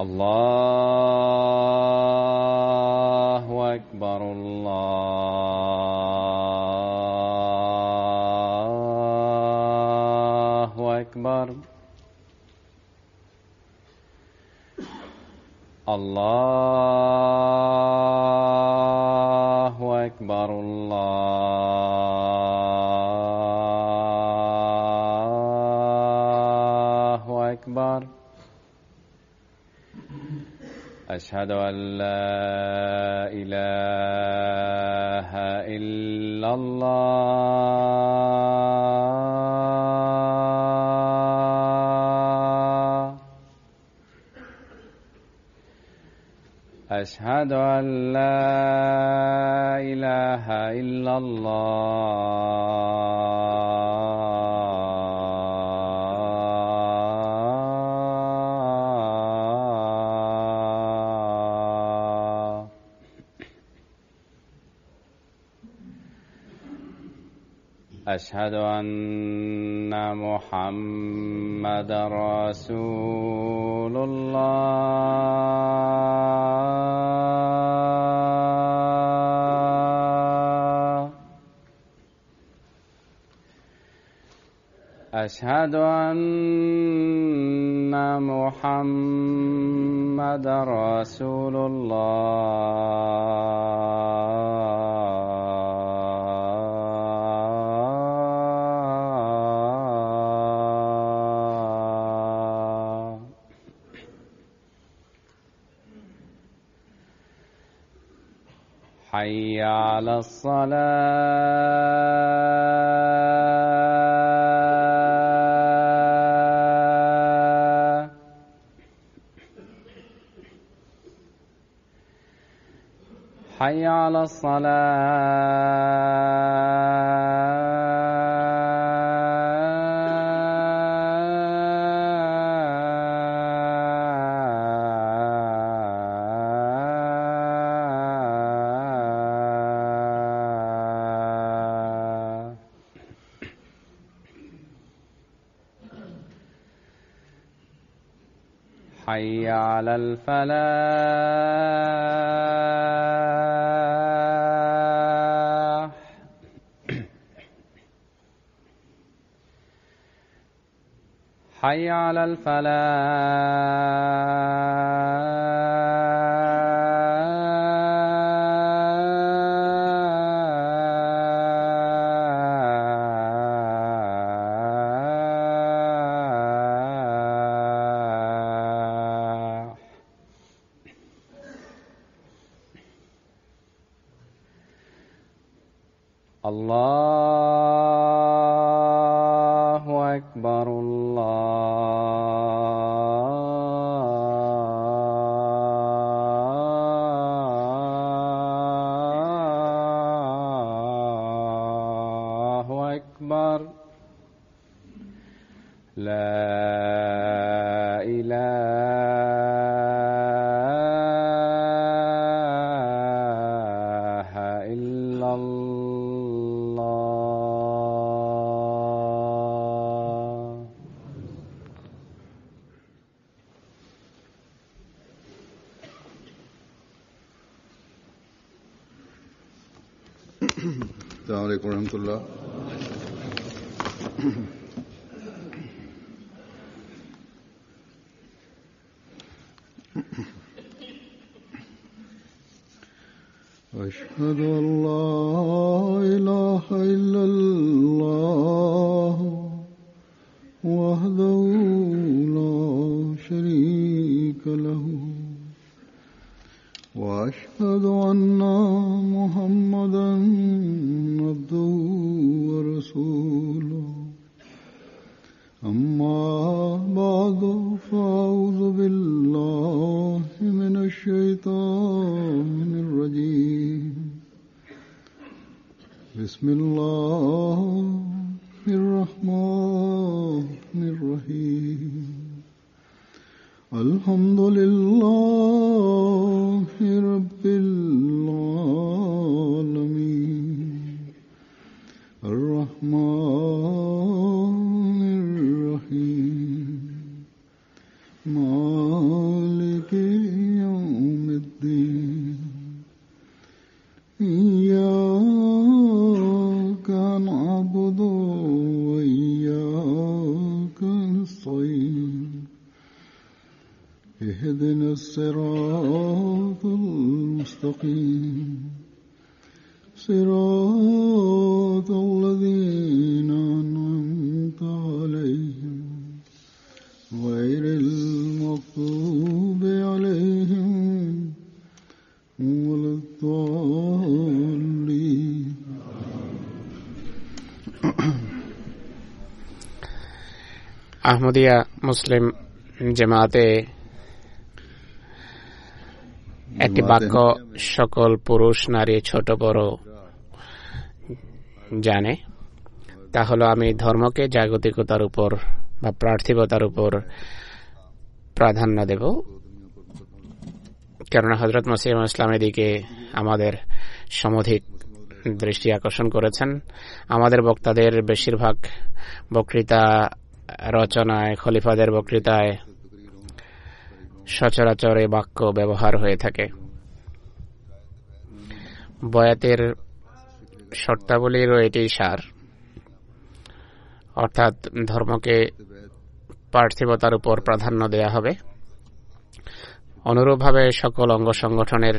الله أكبر الله أكبر الله أكبر الله أكبر. أشهد أن لا إله إلا الله. أشهد أن لا إله إلا الله. أشهد أن محمدًا رسول الله. أشهد أن محمدًا رسول الله. حي على الصلاة. حي على الصلاة. حي على الفلاح. حي على الفلاح. الله أكبر الله أكبر. لا إله إلا الله. السلام عليكم ورحمة الله. أشهد أن لا إله إلا الله وحده لا شريك له وأشهد أن محمدًا عبده ورسوله. أما بعد فأعوذ بالله من الشيطان الرجيم. بسم الله الرحمن الرحيم. الحمد لله رب العالمين. الرحمن الرحيم. مالك اهدنا الصراط المستقيم صراط الذين أنعمت عليهم غير المغضوب عليهم ولا الضالين. আহমদিয়া মুসলিম জামাতে একটি বাক্য সকল পুরুষ নারী ছোট বড় জানে, তা হলো আমি ধর্মকে জাগতিকতার উপর বা পার্থিবতার উপর প্রাধান্য দেব, কেননা হযরত মসিহ ইসলামের দিকে আমাদের সমধিক দৃষ্টি আকর্ষণ করেছেন। আমাদের বক্তাদের বেশিরভাগ বক্তৃতা রচনায়, খলিফাদের বক্তৃতায় সচরাচর এই বাক্য ব্যবহার হয়ে থাকে। বয়াতের শর্তাবলীরও এটি সার, অর্থাৎ ধর্মকে পার্থিবতার উপর প্রাধান্য দেয়া হবে। অনুরূপভাবে সকল অঙ্গ সংগঠনের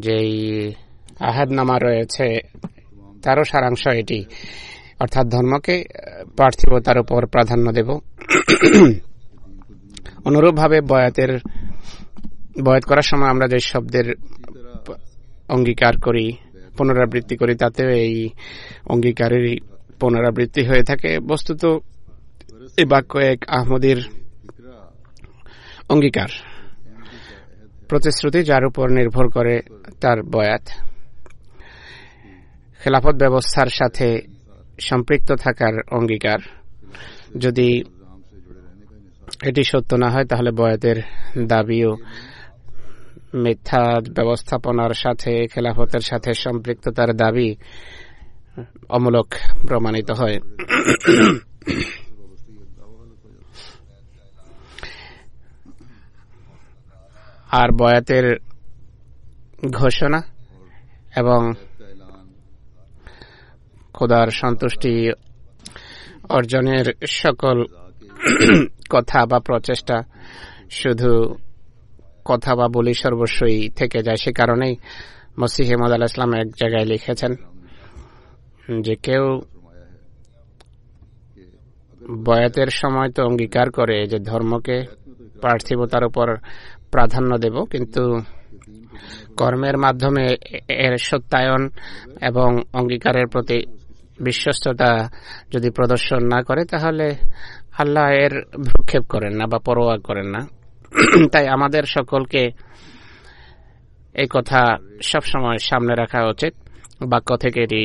যেই আহাদনামা রয়েছে তারও সারাংশ এটি, অর্থাৎ ধর্মকে পার্থিবতার উপর প্রাধান্য দেব। অনুরূপভাবে বয়াত করার সময় আমরা যে শব্দের অঙ্গীকার করি, পুনরাবৃত্তি করি, তাতেও এই অঙ্গীকারের পুনরাবৃত্তি হয়ে থাকে। বস্তুত এই বাক্য এক আহমদীর অঙ্গীকার, প্রতিশ্রুতি যার উপর নির্ভর করে তার বয়াত। খেলাফত ব্যবস্থার সাথে সম্পৃক্ত থাকার অঙ্গীকার। যদি এটি সত্য না হয় তাহলে বয়াতের দাবিও মিথ্যা। ব্যবস্থাপনার সাথে খেলাফতের সাথে সম্পৃক্ততার দাবি অমূলক প্রমাণিত হয়। আর বয়াতের ঘোষণা এবং খোদার সন্তুষ্টি অর্জনের সকল কথা বা প্রচেষ্টা শুধু কথা বা বলি সর্বস্বই থেকে যায়। সে কারণেই মসিহ ইউদ আলাইহিস সালাম এক জায়গায় লিখেছেন যে কেউ বয়াতের সময় তো অঙ্গীকার করে যে ধর্মকে পার্থিবতার উপর প্রাধান্য দেব, কিন্তু কর্মের মাধ্যমে এর সত্যায়ন এবং অঙ্গীকারের প্রতি বিশ্বস্ততা যদি প্রদর্শন না করে তাহলে আল্লাহ এর ভ্রুক্ষেপ করেন না বা পরোয়া করেন না। তাই আমাদের সকলকে এই কথা সবসময় সামনে রাখা উচিত। বাক্য থেকে এটি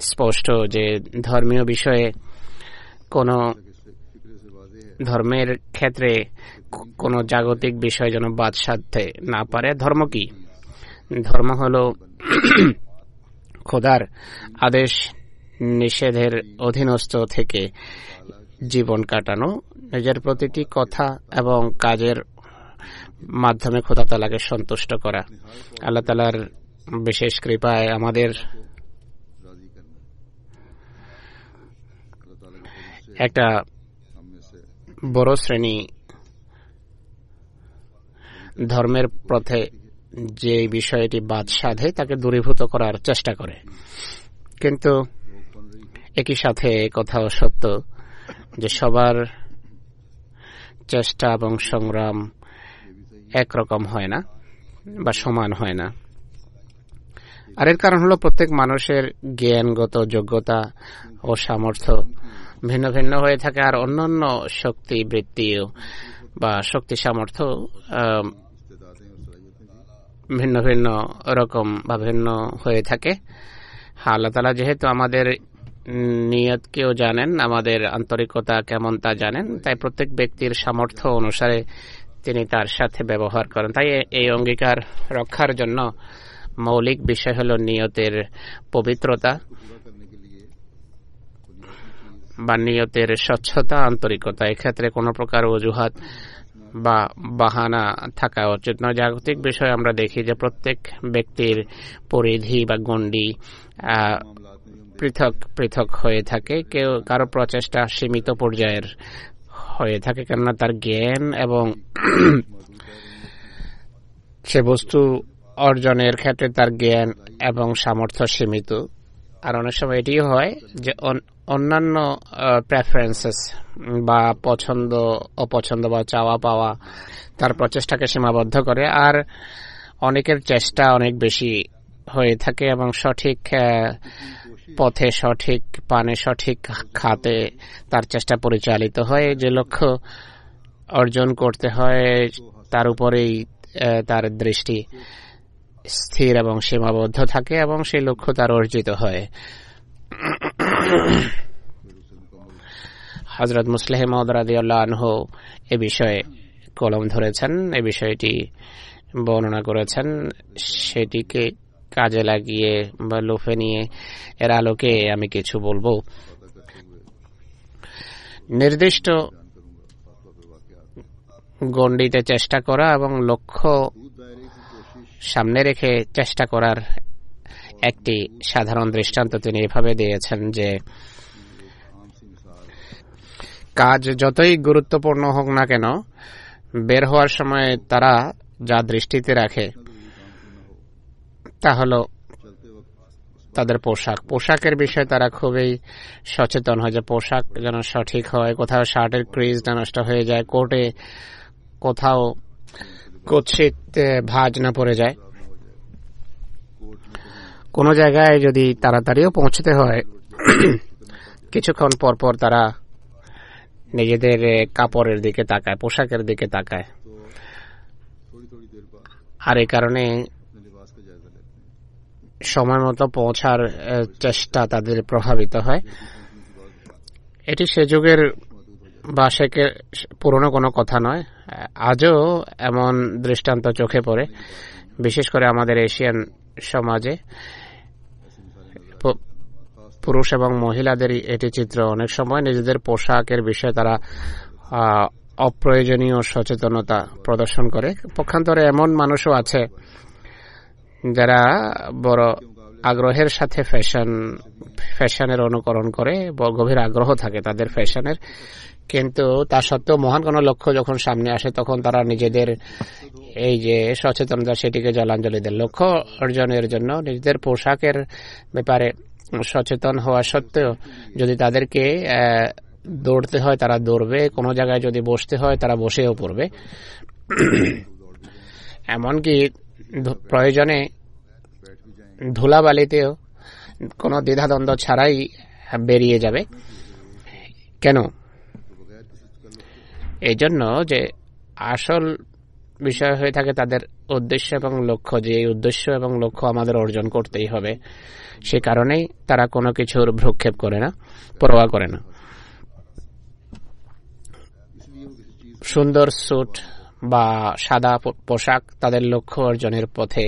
স্পষ্ট যে ধর্মীয় বিষয়ে কোনো ধর্মের ক্ষেত্রে কোনো জাগতিক বিষয় যেন বাদ সাধতে না পারে। ধর্ম কি? ধর্ম হলো খোদার আদেশ নিষেধের অধীনস্থ থেকে জীবন কাটানো, নিজের প্রতিটি কথা এবং কাজের মাধ্যমে খোদা তাআলাকে সন্তুষ্ট করা। আল্লাহ তাআলার বিশেষ কৃপায় আমাদের একটা বড় শ্রেণী ধর্মের পথে যে বিষয়টি বাদ সাধে তাকে দূরীভূত করার চেষ্টা করে, কিন্তু একই সাথে কথাও সত্য যে সবার চেষ্টা এবং সংগ্রাম একরকম হয় না বা সমান হয় না। আর এর কারণ হলো প্রত্যেক মানুষের জ্ঞানগত যোগ্যতা ও সামর্থ্য ভিন্ন ভিন্ন হয়ে থাকে, আর অন্যান্য শক্তি বৃত্তি বা শক্তি সামর্থ্য ভিন্ন ভিন্ন রকম বা ভিন্ন হয়ে থাকে। আল্লাহ তাআলা যেহেতু আমাদের নিয়তকেও জানেন, আমাদের আন্তরিকতা কেমন তা জানেন, তাই প্রত্যেক ব্যক্তির সামর্থ্য অনুসারে তিনি তার সাথে ব্যবহার করেন। তাই এই অঙ্গীকার রক্ষার জন্য মৌলিক বিষয় হল নিয়তের পবিত্রতা বা নিয়তের স্বচ্ছতা, আন্তরিকতা। এক্ষেত্রে কোনো প্রকার অজুহাত বা বাহানা থাকা উচিত নয়। জাগতিক বিষয় আমরা দেখি যে প্রত্যেক ব্যক্তির পরিধি বা গণ্ডি পৃথক পৃথক হয়ে থাকে। কারো প্রচেষ্টা সীমিত পর্যায়ের হয়ে থাকে, কেননা তার জ্ঞান এবং সে বস্তু অর্জনের ক্ষেত্রে তার জ্ঞান এবং সামর্থ্য সীমিত। আর অনেক সময় এটিও হয় যে অন্যান্য প্রেফারেন্সেস বা পছন্দ অপছন্দ বা চাওয়া পাওয়া তার প্রচেষ্টাকে সীমাবদ্ধ করে, আর অনেকের চেষ্টা অনেক বেশি হয়ে থাকে এবং সঠিক পথে, সঠিক পানে, সঠিক খাতে তার চেষ্টা পরিচালিত হয়। যে লক্ষ্য অর্জন করতে হয় তার উপরেই তার দৃষ্টি স্থির এবং সীমাবদ্ধ থাকে এবং সেই লক্ষ্য তার অর্জিত হয়। হযরত মুসলিহ মাউদ রাদিয়াল্লাহু আনহু এ বিষয়ে কলম ধরেছেন, এই বিষয়টি বর্ণনা করেছেন। সেটিকে কাজে লাগিয়ে বা লুফে নিয়ে এর আলোকে আমি কিছু বলবো। নির্দিষ্ট গণ্ডিতে চেষ্টা করা এবং লক্ষ্য সামনে রেখে চেষ্টা করার একটি সাধারণ দৃষ্টান্ত তিনি এভাবে দিয়েছেন যে কাজ যতই গুরুত্বপূর্ণ হোক না কেন, বের হওয়ার সময় তারা যা দৃষ্টিতে রাখে তা হলো তাদের পোশাকের বিষয়ে তারা খুবই সচেতন হয় যে পোশাক যেন সঠিক হয়, কোথাও শার্টের ক্রিজ না নষ্ট হয়ে যায়, কোটে কোথাও কুৎসিত ভাঁজ না পড়ে যায়। কোন জায়গায় যদি তাড়াতাড়িও পৌঁছতে হয় কিছুক্ষণ পর পর তারা নিজেদের কাপড়ের দিকে তাকায়, পোশাকের দিকে তাকায়, আর এই কারণে সময় মতো পৌঁছার চেষ্টা তাদের প্রভাবিত হয়। এটি সে যুগের বা শেখের পুরনো কোনো কথা নয়, আজও এমন দৃষ্টান্ত চোখে পড়ে, বিশেষ করে আমাদের এশিয়ান সমাজে পুরুষ এবং মহিলাদের এটি চিত্র। অনেক সময় নিজেদের পোশাকের বিষয়ে তারা অপ্রয়োজনীয় সচেতনতা প্রদর্শন করে। পক্ষান্তরে এমন মানুষও আছে যারা বড় আগ্রহের সাথে ফ্যাশনের অনুকরণ করে, গভীর আগ্রহ থাকে তাদের ফ্যাশনের, কিন্তু তা সত্ত্বেও মহান কোনো লক্ষ্য যখন সামনে আসে তখন তারা নিজেদের এই যে সচেতনতা সেটিকে জলাঞ্জলি দেন। লক্ষ্য অর্জনের জন্য নিজেদের পোশাকের ব্যাপারে সচেতন হওয়া সত্ত্বেও যদি তাদেরকে দৌড়তে হয় তারা দৌড়বে, কোনো জায়গায় যদি বসতে হয় তারা বসেও পড়বে, এমনকি প্রয়োজনে ধুলাবালিতেও কোনো দ্বিধাদ্বন্দ্ব ছাড়াই বেরিয়ে যাবে। কেন? এই জন্য যে আসল বিষয় হয়ে থাকে তাদের উদ্দেশ্য এবং লক্ষ্য, যে এই উদ্দেশ্য এবং লক্ষ্য আমাদের অর্জন করতেই হবে, সে কারণেই তারা কোনো কিছুর ভ্রুক্ষেপ করে না, পরোয়া করে না। সুন্দর স্যুট বা সাদা পোশাক তাদের লক্ষ্য অর্জনের পথে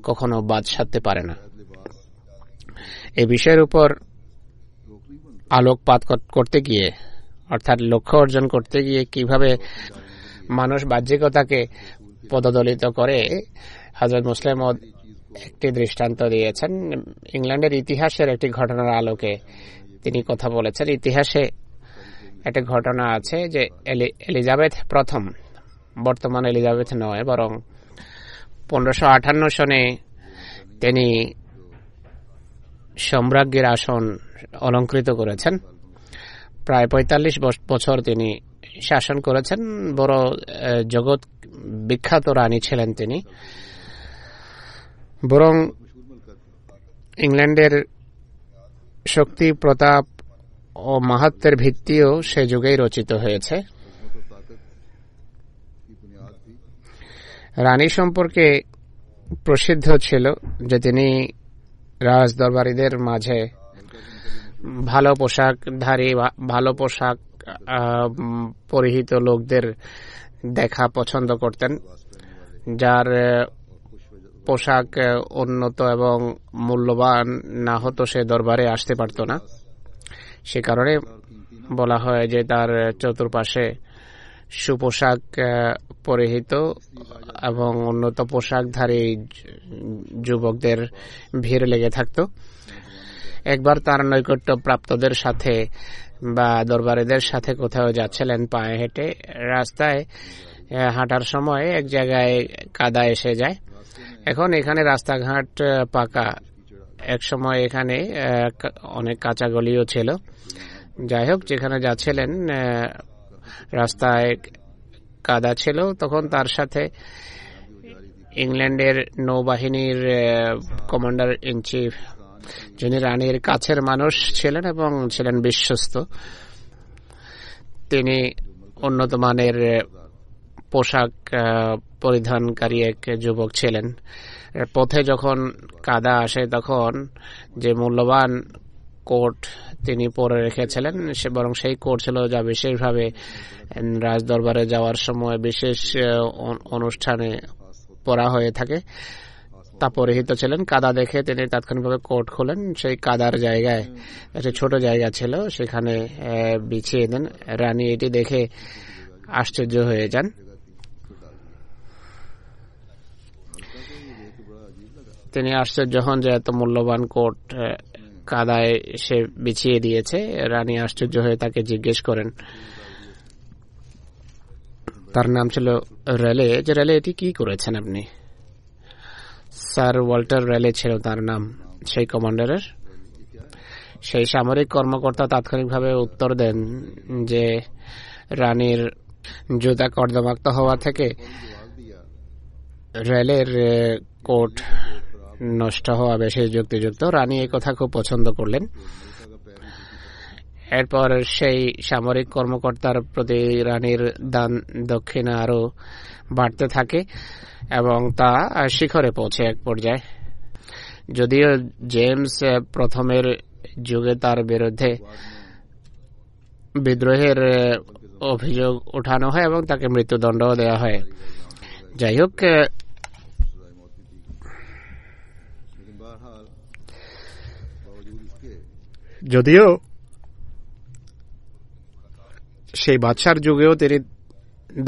কখনো বাদ সাধতে পারে না। এই বিষয়ের উপর আলোকপাত করতে গিয়ে, অর্থাৎ লক্ষ্য অর্জন করতে গিয়ে কিভাবে মানুষ বাহ্যিকতাকে পদদলিত করে, হযরত মুসলিম মাউদ একটি দৃষ্টান্ত দিয়েছেন। ইংল্যান্ডের ইতিহাসের একটি ঘটনার আলোকে তিনি কথা বলেছেন। ইতিহাসে একটা ঘটনা আছে যে এলিজাবেথ প্রথম, বর্তমান এলিজাবেথ নয় বরং 1558 সনে তিনি সম্রাজ্ঞীর আসন অলঙ্কৃত করেছেন। প্রায় 45 বছর তিনি শাসন করেছেন। বড় জগৎ বিখ্যাত রানী ছিলেন তিনি। বরং ইংল্যান্ডের শক্তি, প্রতাপ ও মাহাত্ম্যের ভিত্তিও সে যুগেই রচিত হয়েছে। রানী সম্পর্কে প্রসিদ্ধ ছিল যে তিনি রাজদরবারীদের মাঝে ভালো পোশাকধারী, ভালো পোশাক পরিহিত লোকদের দেখা পছন্দ করতেন। যার পোশাক উন্নত এবং মূল্যবান না হতো সে দরবারে আসতে পারত না। সে কারণে বলা হয় যে তার চতুর্পাশে সুপোশাক পরিহিত এবং উন্নত পোশাকধারী যুবকদের ভিড় লেগে থাকত। একবার তার নৈকট্য প্রাপ্তদের সাথে বা দরবারিদের সাথে কোথাও যাচ্ছিলেন পায়ে হেঁটে, রাস্তায় হাঁটার সময় এক জায়গায় কাদা এসে যায়। এখন এখানে রাস্তাঘাট পাকা, এক সময় এখানে অনেক কাঁচা গলিও ছিল। যাই হোক, যেখানে যাচ্ছিলেন রাস্তায় কাদা ছিল, তখন তার সাথে ইংল্যান্ডের নৌবাহিনীর কমান্ডার ইন চিফ, যিনি রানীর কাছের মানুষ ছিলেন এবং ছিলেন বিশ্বস্ত, তিনি উন্নত মানের পোশাক পরিধানকারী এক যুবক ছিলেন। পথে যখন কাদা আসে তখন যে মূল্যবান কোট তিনি পরে রেখেছিলেন, বরং সেই কোট ছিল যা বিশেষভাবে রাজদরবারে যাওয়ার সময় বিশেষ অনুষ্ঠানে পরা হয়ে থাকে, তা পরিহিত ছিলেন। কাদা দেখে তিনি তাৎক্ষণিকভাবে কোট খোলেন। সেই কাদার জায়গায় একটা ছোট জায়গা ছিল, সেখানে বিছিয়ে দেন। রানী এটি দেখে আশ্চর্য হয়ে যান। তিনি আশ্চর্য হন যে এত মূল্যবান কোট কাদায় সে বিছিয়ে দিয়েছে। রানী আশ্চর্য হয়ে তাকে জিজ্ঞেস করেন, তার নাম ছিল রেলে, যে রেলে এটি কি করেছেন আপনি? স্যার ওয়াল্টার রেলে ছিল তার নাম, সেই কমান্ডারের। সেই সামরিক কর্মকর্তা তাৎক্ষণিকভাবে উত্তর দেন যে রানীর জুতা কর্দমাক্ত হওয়া থেকে রেলের কোট নষ্ট হওয়া বেশি যুক্তিযুক্ত। রানী এই কথা খুব পছন্দ করলেন। এরপর সেই সামরিক কর্মকর্তার প্রতি রানীর দান দক্ষিণা আরো বাড়তে থাকে এবং তা শিখরে পৌঁছে এক পর্যায়ে। যদিও জেমস প্রথমের যুগে তার বিরুদ্ধে বিদ্রোহের অভিযোগ উঠানো হয় এবং তাকে মৃত্যুদণ্ডও দেওয়া হয়। যাই হোক, যদিও সেই বাদশার যুগেও তিনি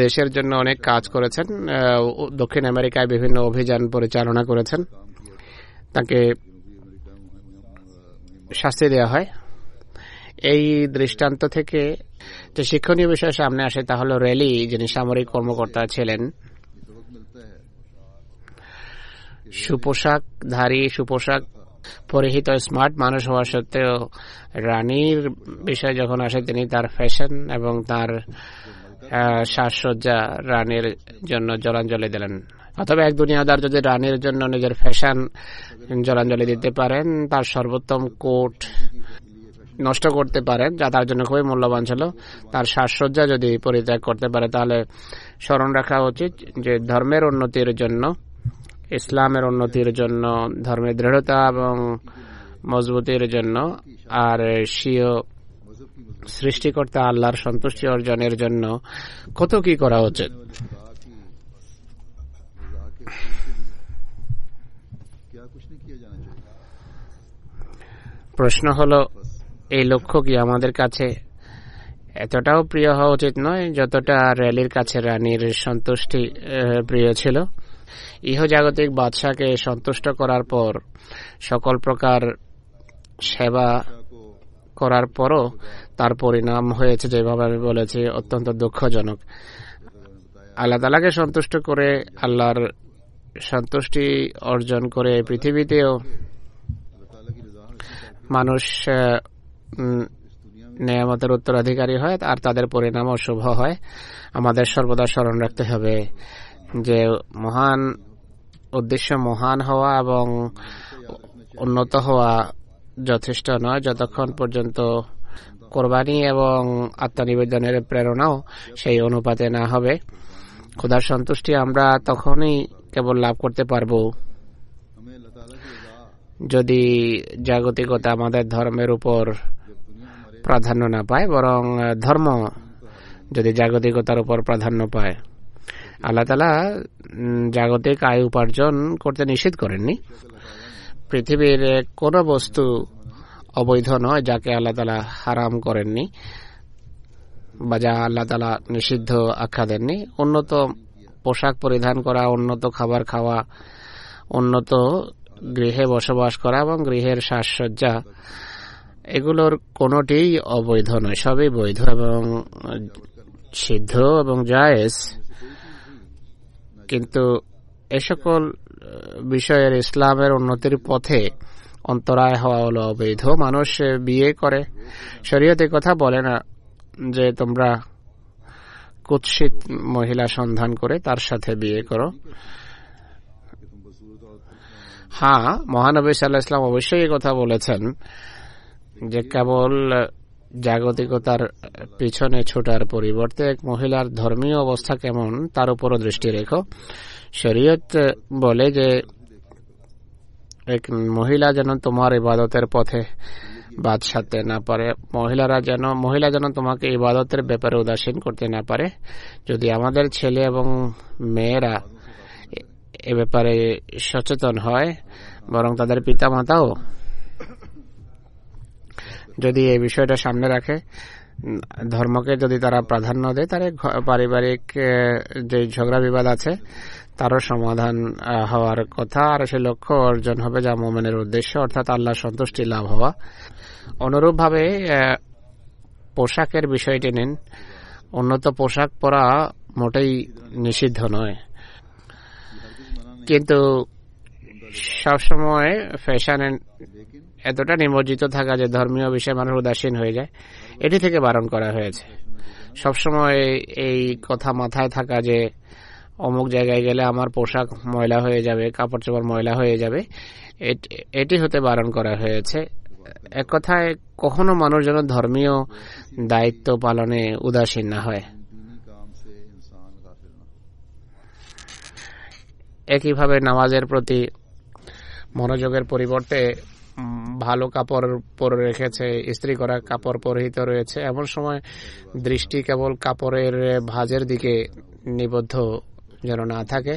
দেশের জন্য অনেক কাজ করেছেন, দক্ষিণ আমেরিকায় বিভিন্ন অভিযান পরিচালনা করেছেন, তাকে শাস্তি দেওয়া হয়। এই দৃষ্টান্ত থেকে যে শিক্ষণীয় বিষয় সামনে আসে তা হল রেলি, যিনি সামরিক কর্মকর্তা ছিলেন, সুপোশাকধারী, সুপোশাক পরিহিত স্মার্ট মানুষ হওয়া সত্ত্বেও রানীর বিষয় যখন আসে তিনি তার ফ্যাশন এবং তার সাজসজ্জা রানীর জন্য জলাঞ্জলি দিলেন। অথবা এক দুনিয়াদার যদি রানীর জন্য নিজের ফ্যাশন জলাঞ্জলি দিতে পারেন, তার সর্বোত্তম কোট নষ্ট করতে পারেন যা তার জন্য খুবই মূল্যবান ছিল, তার সাজসজ্জা যদি পরিত্যাগ করতে পারে, তাহলে স্মরণ রাখা উচিত যে ধর্মের উন্নতির জন্য, ইসলামের উন্নতির জন্য, ধর্মের দৃঢ়তা এবং মজবুতির জন্য আর স্বীয় সৃষ্টিকর্তা আল্লাহর সন্তুষ্টি অর্জনের জন্য কত কি করা উচিত। প্রশ্ন হলো, এই লক্ষ্য কি আমাদের কাছে এতটাও প্রিয় হওয়া উচিত নয় যতটা রেলির কাছে রানীর সন্তুষ্টি প্রিয় ছিল? ইহজাগতিক বাদশাকে সন্তুষ্ট করার পর সকল প্রকার সেবা করার পরও তার পরিণাম হয়েছে, যেভাবে আমি বলেছি, অত্যন্ত দুঃখজনক। আল্লাহ তাআলাকে সন্তুষ্ট করে, আল্লাহর সন্তুষ্টি অর্জন করে পৃথিবীতেও মানুষ নেয়ামতের উত্তরাধিকারী হয় আর তাদের পরিণামও শুভ হয়। আমাদের সর্বদা স্মরণ রাখতে হবে যে মহান উদ্দেশ্য মহান হওয়া এবং উন্নত হওয়া যথেষ্ট নয় যতক্ষণ পর্যন্ত কোরবানি এবং আত্মনিবেদনের প্রেরণাও সেই অনুপাতে না হবে। খোদার সন্তুষ্টি আমরা তখনই কেবল লাভ করতে পারব যদি জাগতিকতা আমাদের ধর্মের উপর প্রাধান্য না পায়, বরং ধর্ম যদি জাগতিকতার উপর প্রাধান্য পায়। আল্লাহ তাআলা জাগতিক আয় উপার্জন করতে নিষেধ করেননি। পৃথিবীর কোন বস্তু অবৈধ নয় যাকে আল্লাহ তাআলা হারাম করেননি বা যা আল্লাহ তাআলা নিষিদ্ধ আখ্যা দেননি। উন্নত পোশাক পরিধান করা, উন্নত খাবার খাওয়া, উন্নত গৃহে বসবাস করা এবং গৃহের সাজসজ্জা এগুলোর কোনোটিই অবৈধ নয়, সবই বৈধ এবং সিদ্ধ এবং জায়েজ। কিন্তু এ সকল বিষয়ের ইসলামের উন্নতির পথে অন্তরায় হওয়া হলো অবৈধ। মানুষ বিয়ে করে, শরীয়তে কথা বলে না যে তোমরা কুৎসিত মহিলা সন্ধান করে তার সাথে বিয়ে করো। হ্যাঁ, মহানবী সাল্লাল্লাহু আলাইহি ওয়াসাল্লাম অবশ্যই কথা বলেছেন যে কেবল জাগতিকতার পিছনে ছোটার পরিবর্তে এক মহিলার ধর্মীয় অবস্থা কেমন তার উপরও দৃষ্টি রেখো। শরীয়ত বলে যে এক মহিলা যেন তোমার ইবাদতের পথে বাদ সাধতে না পারে, মহিলা যেন তোমাকে ইবাদতের ব্যাপারে উদাসীন করতে না পারে। যদি আমাদের ছেলে এবং মেয়েরা এ ব্যাপারে সচেতন হয়, বরং তাদের পিতামাতাও যদি এই বিষয়টা সামনে রাখে, ধর্মকে যদি তারা প্রাধান্য দেয়, তাহলে পারিবারিক যে ঝগড়া বিবাদ আছে তারও সমাধান হওয়ার কথা, আর সে লক্ষ্য অর্জন হবে যা মুমিনের উদ্দেশ্য, অর্থাৎ আল্লাহর সন্তুষ্টি লাভ হওয়া। অনুরূপভাবে পোশাকের বিষয়টি নিন। উন্নত পোশাক পরা মোটেই নিষিদ্ধ নয়, কিন্তু সবসময় ফ্যাশনে এতটা নিমজ্জিত থাকা যে ধর্মীয় বিষয়ে মানুষ উদাসীন হয়ে যায়, এটি থেকে বারণ করা হয়েছে। সবসময় এই কথা মাথায় থাকা যে অমুক জায়গায় গেলে আমার পোশাক ময়লা হয়ে যাবে, কাপড় চোপড় ময়লা হয়ে যাবে, এটি হতে বারণ করা হয়েছে। এক কথায় কখনো মানুষ যেন ধর্মীয় দায়িত্ব পালনে উদাসীন না হয়। একইভাবে নামাজের প্রতি মনোযোগের পরিবর্তে ভালো কাপড় পরে রেখেছে, ইস্ত্রি করা কাপড় পরিহিত রয়েছে, এমন সময় দৃষ্টি কেবল কাপড়ের ভাঁজের দিকে নিবদ্ধ যেন না থাকে।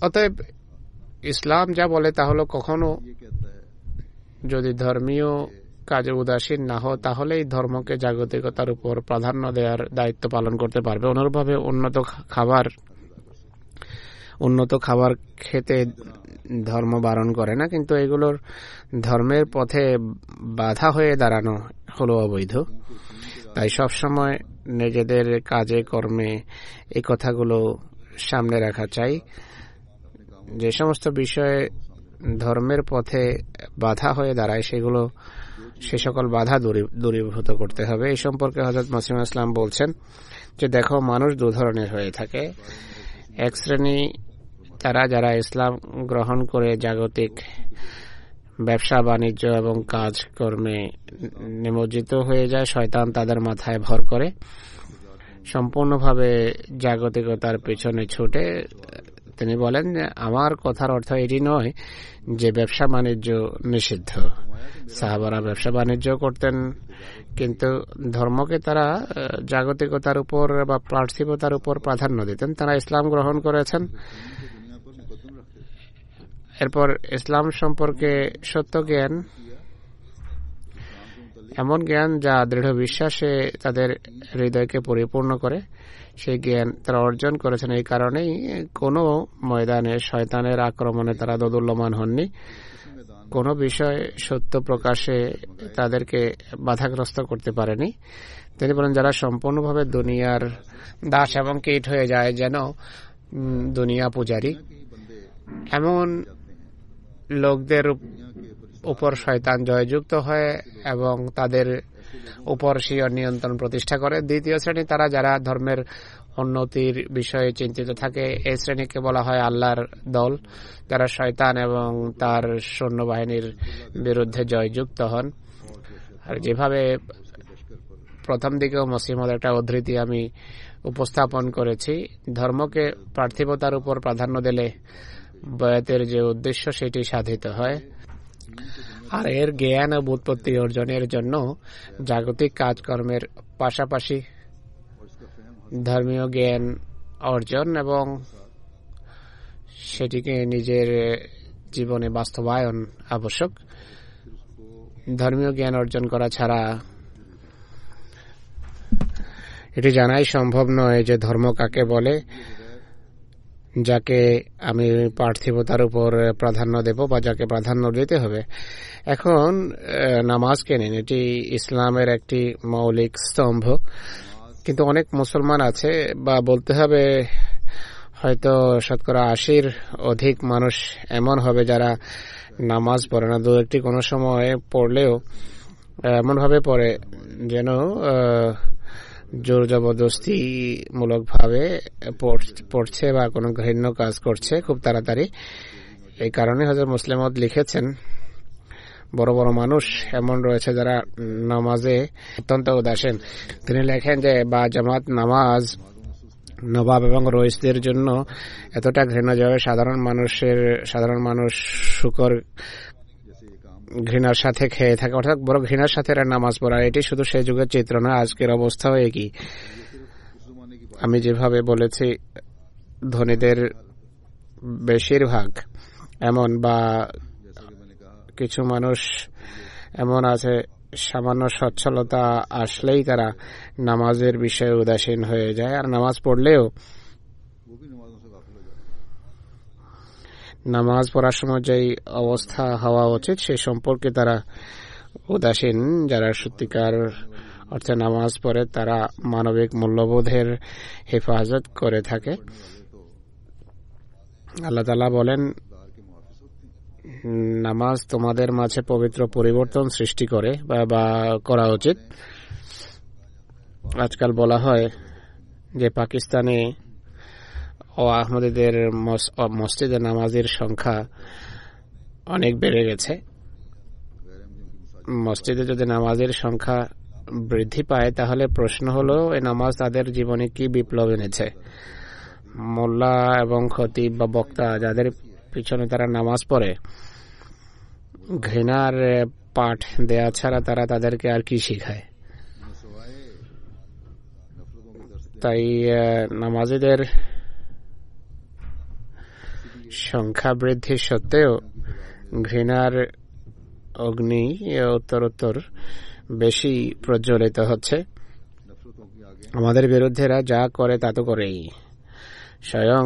অতএব ইসলাম যা বলে তা হলো, কখনো যদি ধর্মীয় কাজে উদাসীন না হও, তাহলে এই ধর্মকে জাগতিকতার উপর প্রাধান্য দেওয়ার দায়িত্ব পালন করতে পারবে। অনুরূপভাবে উন্নত খাবার খেতে ধর্ম বারণ করে না, কিন্তু এগুলোর ধর্মের পথে বাধা হয়ে দাঁড়ানো হলো অবৈধ। তাই সবসময় নিজেদের কাজে কর্মে এই কথাগুলো সামনে রাখা চাই। যে সমস্ত বিষয়ে ধর্মের পথে বাধা হয়ে দাঁড়ায় সে সকল বাধা দূরীভূত করতে হবে। এই সম্পর্কে হযরত মসিহ ইসলাম বলছেন যে দেখো, মানুষ দু ধরনের হয়ে থাকে। এক শ্রেণী তারা যারা ইসলাম গ্রহণ করে জাগতিক ব্যবসা বাণিজ্য এবং কাজকর্মে নিমজ্জিত হয়ে যায়, শয়তান তাদের মাথায় ভর করে, সম্পূর্ণভাবে জাগতিকতার পেছনে ছুটে। তিনি বলেন যে আমার কথার অর্থ এটি নয় যে ব্যবসা বাণিজ্য নিষিদ্ধ। সাহাবারা ব্যবসা বাণিজ্য করতেন, কিন্তু ধর্মকে তারা জাগতিকতার উপর বা পার্থিবতার উপর প্রাধান্য দিতেন। তারা ইসলাম গ্রহণ করেছেন, এরপর ইসলাম সম্পর্কে সত্য জ্ঞান, এমন জ্ঞান যা দৃঢ় বিশ্বাসে তাদের হৃদয়কে পরিপূর্ণ করে, সেই জ্ঞান তারা অর্জন করেছেন। এই কারণেই কোনো ময়দানে শয়তানের আক্রমণে তারা দোদুল্যমান হননি। কোনো বিষয় সত্য প্রকাশে তাদেরকে বাধাগ্রস্ত করতে পারেনি। তিনি বলেন, যারা সম্পূর্ণভাবে দুনিয়ার দাস এবং কীট হয়ে যায়, যেন দুনিয়া পূজারী, এমন লোকদের উপর শয়তান জয়যুক্ত হয় এবং তাদের উপর স্বীয় নিয়ন্ত্রণ প্রতিষ্ঠা করে। দ্বিতীয় শ্রেণী তারা যারা ধর্মের উন্নতির বিষয়ে চিন্তিত থাকে, এই শ্রেণীকে বলা হয় আল্লাহর দল, যারা শয়তান এবং তার সৈন্যবাহিনীর বিরুদ্ধে জয়যুক্ত হন। আর যেভাবে প্রথম দিকেও মসিহর একটা উদ্ধৃতি আমি উপস্থাপন করেছি, ধর্মকে পার্থিবতার উপর প্রাধান্য দিলে বয়াতের যে উদ্দেশ্য সেটি সাধিত হয়। আর এর জ্ঞান ও বুৎপত্তি অর্জনের জন্য জাগতিক কাজকর্মের পাশাপাশি ধর্মীয় জ্ঞান অর্জন এবং সেটিকে নিজের জীবনে বাস্তবায়ন আবশ্যক। ধর্মীয় জ্ঞান অর্জন করা ছাড়া এটি জানাই সম্ভব নয় যে ধর্ম কাকে বলে, যাকে আমি পার্থিবতার উপর প্রাধান্য দেব বা যাকে প্রাধান্য দিতে হবে। এখন নামাজকে নিন, এটি ইসলামের একটি মৌলিক স্তম্ভ, কিন্তু অনেক মুসলমান আছে, বা বলতে হবে হয়তো শতকরা ৮০-র অধিক মানুষ এমন হবে যারা নামাজ পড়ে না। দু একটি কোনো সময় পড়লেও এমন ভাবে পড়ে যেন জোর জবরদস্তি মূলক ভাবে পড়ছে বা কোনো ঘৃণ্য কাজ করছে খুব তাড়াতাড়ি। এই কারণে হযরত মুসলিম মাউদ লিখেছেন, বড় বড় মানুষ এমন রয়েছে যারা নামাজে অত্যন্ত উদাসীন। তিনি লেখেন যে বা জামাত নামাজ নবাব এবং রইসদের জন্য এতটা ঘৃণা যাবে সাধারণ মানুষ শুকর ঘৃণার সাথে খেয়ে থাকে, অর্থাৎ বড় ঘৃণার সাথে নামাজ পড়া। এটি শুধু সেই যুগের চিত্র নয়, আজকের অবস্থাও একই। আমি যেভাবে বলেছি, ধনীদের বেশিরভাগ এমন, বা কিছু মানুষ এমন আছে সামান্য সচ্ছলতা আসলেই তারা নামাজের বিষয়ে উদাসীন হয়ে যায়, আর নামাজ পড়লেও নামাজ পড়ার সময় যেই অবস্থা হওয়া উচিত সে সম্পর্কে তারা উদাসীন। যারা সত্যিকার অর্থে নামাজ পড়ে তারা মানবিক মূল্যবোধের হেফাজত করে থাকে। আল্লাহ তাআলা বলেন, নামাজ তোমাদের মাঝে পবিত্র পরিবর্তন সৃষ্টি করে বা করা উচিত। আজকাল বলা হয় যে পাকিস্তানে ও আহমদীদের মসজিদে নামাজের সংখ্যা অনেক বেড়ে গেছে। মসজিদে যদি নামাজের সংখ্যা বৃদ্ধি পায় তাহলে প্রশ্ন হলো, এই নামাজ তাদের জীবনে কি বিপ্লব এনেছে? মোল্লা এবং খতিব বা বক্তা যাদের পিছনে তারা নামাজ পড়ে, ঘৃণার পাঠ দেয়া ছাড়া তারা তাদেরকে আর কি শিখায়? তাই নামাজীদের সংখ্যা বৃদ্ধি সত্ত্বেও ঘৃণার অগ্নি উত্তরোত্তর বেশি প্রজ্বলিত হচ্ছে। আমাদের বিরুদ্ধেরা যা করে তা তো করেই, স্বয়ং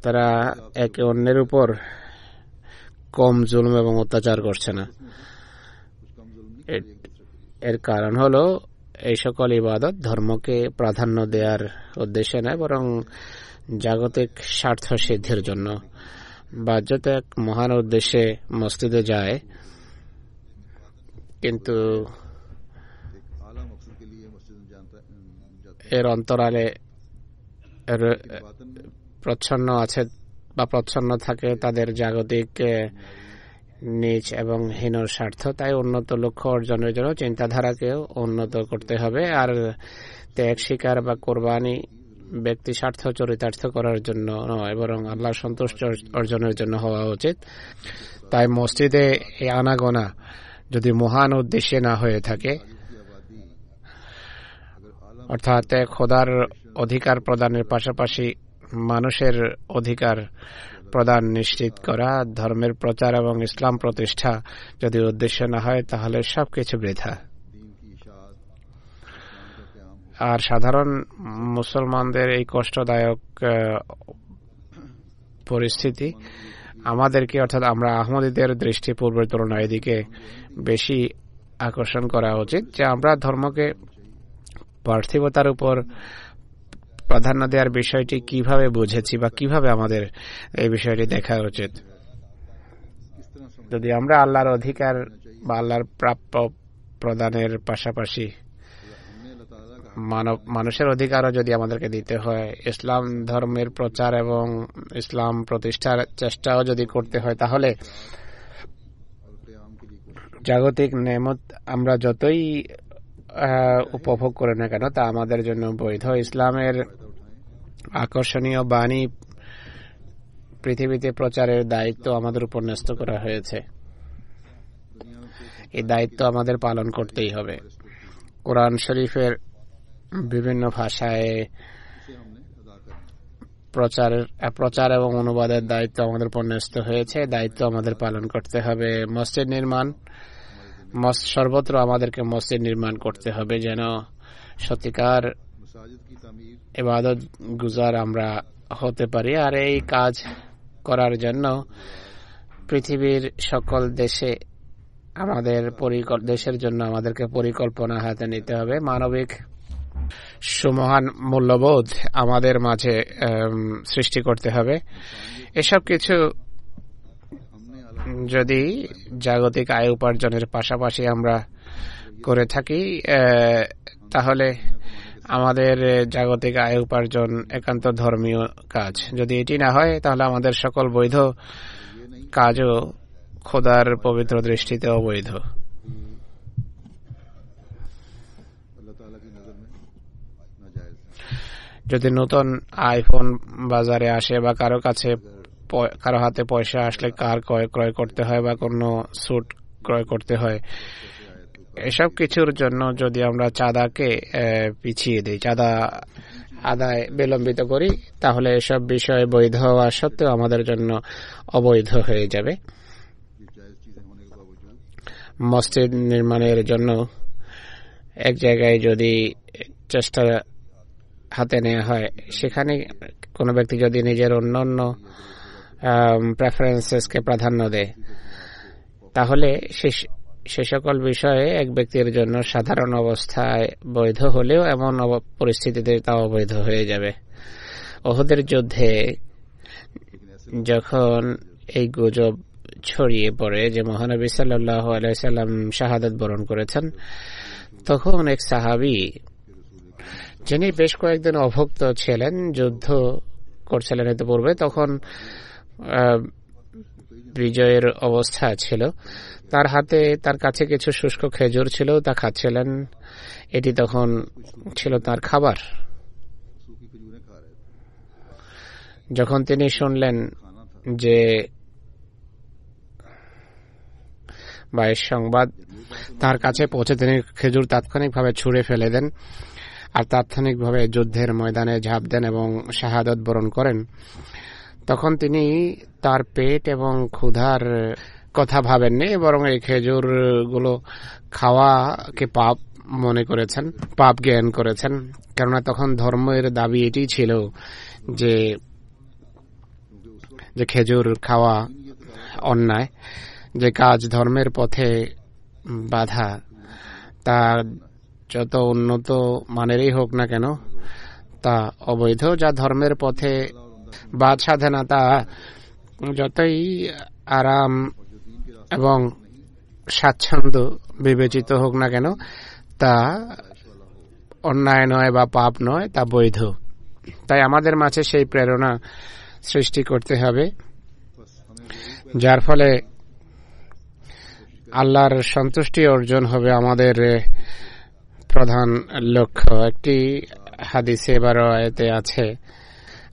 তারা একে অন্যের উপর কম জুলুম এবং অত্যাচার করছে না। এর কারণ হলো এই সকল ইবাদত ধর্মকে প্রাধান্য দেওয়ার উদ্দেশ্যে নয়, বরং জাগতিক স্বার্থ সিদ্ধির জন্য। বাহ্যত এক মহান উদ্দেশ্যে মসজিদে যায়, কিন্তু এর অন্তরালে প্রচ্ছন্ন আছে বা প্রচ্ছন্ন থাকে তাদের জাগতিক নিচ এবং হীন স্বার্থ। তাই উন্নত লক্ষ্য অর্জনের জন্য চিন্তাধারাকেও উন্নত করতে হবে, আর ত্যাগ স্বীকার বা কোরবানি ব্যক্তি স্বার্থ চরিতার্থ করার জন্য নয়, বরং আল্লাহ সন্তুষ্ট অর্জনের জন্য হওয়া উচিত। তাই মসজিদে এই আনাগোনা যদি মহান উদ্দেশ্যে না হয়ে থাকে, অর্থাৎ খোদার অধিকার প্রদানের পাশাপাশি মানুষের অধিকার প্রদান নিশ্চিত করা, ধর্মের প্রচার এবং ইসলাম প্রতিষ্ঠা যদি উদ্দেশ্য না হয় তাহলে সবকিছু বৃথা। আর সাধারণ মুসলমানদের এই কষ্টদায়ক পরিস্থিতি আমাদেরকে, অর্থাৎ আমরা আহমদীদের দৃষ্টি পূর্বের তুলনায় এদিকে বেশি আকর্ষণ করা উচিত, যে আমরা ধর্মকে পার্থিবতার উপর প্রাধান্য দেওয়ার বিষয়টি কিভাবে বুঝেছি বা কিভাবে আমাদের এই বিষয়টি দেখা উচিত। যদি আমরা আল্লাহর অধিকার বা আল্লাহর প্রাপ্য প্রদানের পাশাপাশি মানুষের অধিকারও যদি আমাদেরকে দিতে হয়, ইসলাম ধর্মের প্রচার এবং ইসলাম প্রতিষ্ঠার চেষ্টাও যদি করতে হয়, তাহলে জাগতিক নেমত আমরা যতই উপভোগ করে না কেন তা আমাদের জন্য বৈধ। ইসলামের আকর্ষণীয় বাণী পৃথিবীতে প্রচারের দায়িত্ব আমাদের উপর ন্যস্ত করা হয়েছে। এই দায়িত্ব আমাদের পালন করতেই হবে। কোরআন শরীফের বিভিন্ন ভাষায় প্রচার এবং অনুবাদের দায়িত্ব আমাদের উপর ন্যস্ত হয়েছে। দায়িত্ব আমাদের পালন করতে হবে। মসজিদ নির্মাণ, সর্বত্র আমাদেরকে মসজিদ নির্মাণ করতে হবে, যেন সত্যিকার ইবাদত গুজার আমরা হতে পারি। আর এই কাজ করার জন্য পৃথিবীর সকল দেশে আমাদের দেশের জন্য আমাদেরকে পরিকল্পনা হাতে নিতে হবে। মানবিক সুমহান মূল্যবোধ আমাদের মাঝে সৃষ্টি করতে হবে। এসব কিছু যদি জাগতিক আয় উপার্জনের পাশাপাশি আমরা করে থাকি, তাহলে আমাদের জাগতিক আয় উপার্জন একান্ত ধর্মীয় কাজ। যদি এটি না হয়, তাহলে আমাদের সকল বৈধ কাজও খোদার পবিত্র দৃষ্টিতে অবৈধ। যদি নতুন আইফোন বাজারে আসে বা কারো হাতে পয়সা আসলে কার ক্রয় করতে হয় বা কোনো স্যুট ক্রয় করতে হয়, এসব কিছুর জন্য যদি আমরা চাঁদাকে পিছিয়ে দিই, চাঁদা আদায় বিলম্বিত করি, তাহলে এসব বিষয় বৈধ হওয়া সত্ত্বেও আমাদের জন্য অবৈধ হয়ে যাবে। মসজিদ নির্মাণের জন্য এক জায়গায় যদি চেষ্টা হাতে নেওয়া হয়, সেখানে কোনো ব্যক্তি যদি নিজের অন্যান্য প্রেফারেন্সেসকে প্রাধান্য দেয়, তাহলে সে সকল বিষয়ে এক ব্যক্তির জন্য সাধারণ অবস্থায় বৈধ হলেও এমন পরিস্থিতিতে তা অবৈধ হয়ে যাবে। উহুদের যুদ্ধে যখন এই গুজব ছড়িয়ে পড়ে যে মহানবী সাল্লাল্লাহু আলাইহি সাল্লাম শাহাদাত বরণ করেছেন, তখন এক সাহাবী, যিনি বেশ কয়েকদিন অভুক্ত ছিলেন, যুদ্ধ করছিলেন ইতিপূর্বে, তখন বিজয়ের অবস্থা ছিল, তার কাছে কিছু শুষ্ক খেজুর ছিল, তা খাচ্ছিলেন। এটি তখন ছিল তার খাবার। যখন তিনি শুনলেন যে সংবাদ তার কাছে পৌঁছে, তিনি খেজুর তাৎক্ষণিকভাবে ছুঁড়ে ফেলে দেন আর তাৎক্ষণিকভাবে যুদ্ধের ময়দানে ঝাঁপ দেন এবং শাহাদাত বরণ করেন। তখন তিনি তার পেট এবং ক্ষুধার কথা ভাবেননি, বরং এই খেজুরগুলো খাওয়াকে পাপ মনে করেছেন, পাপ জ্ঞান করেছেন। কেননা তখন ধর্মের দাবি এটি ছিল যে খেজুর খাওয়া অন্যায়, যে কাজ ধর্মের পথে বাধা, তা যত উন্নত মানেরই হোক না কেন, তা অবৈধ। যা ধর্মের পথে বাদ সাধে না, তা যতই আরাম এবং স্বাচ্ছন্দ্য বিবেচিত হোক না কেন, তা অন্যায় নয় বা পাপ নয়, তা বৈধ। তাই আমাদের মাঝে সেই প্রেরণা সৃষ্টি করতে হবে, যার ফলে আল্লাহর সন্তুষ্টি অর্জন হবে আমাদের প্রধান লক্ষ্য। একটি হাদিসে বা রায়াতে আছে,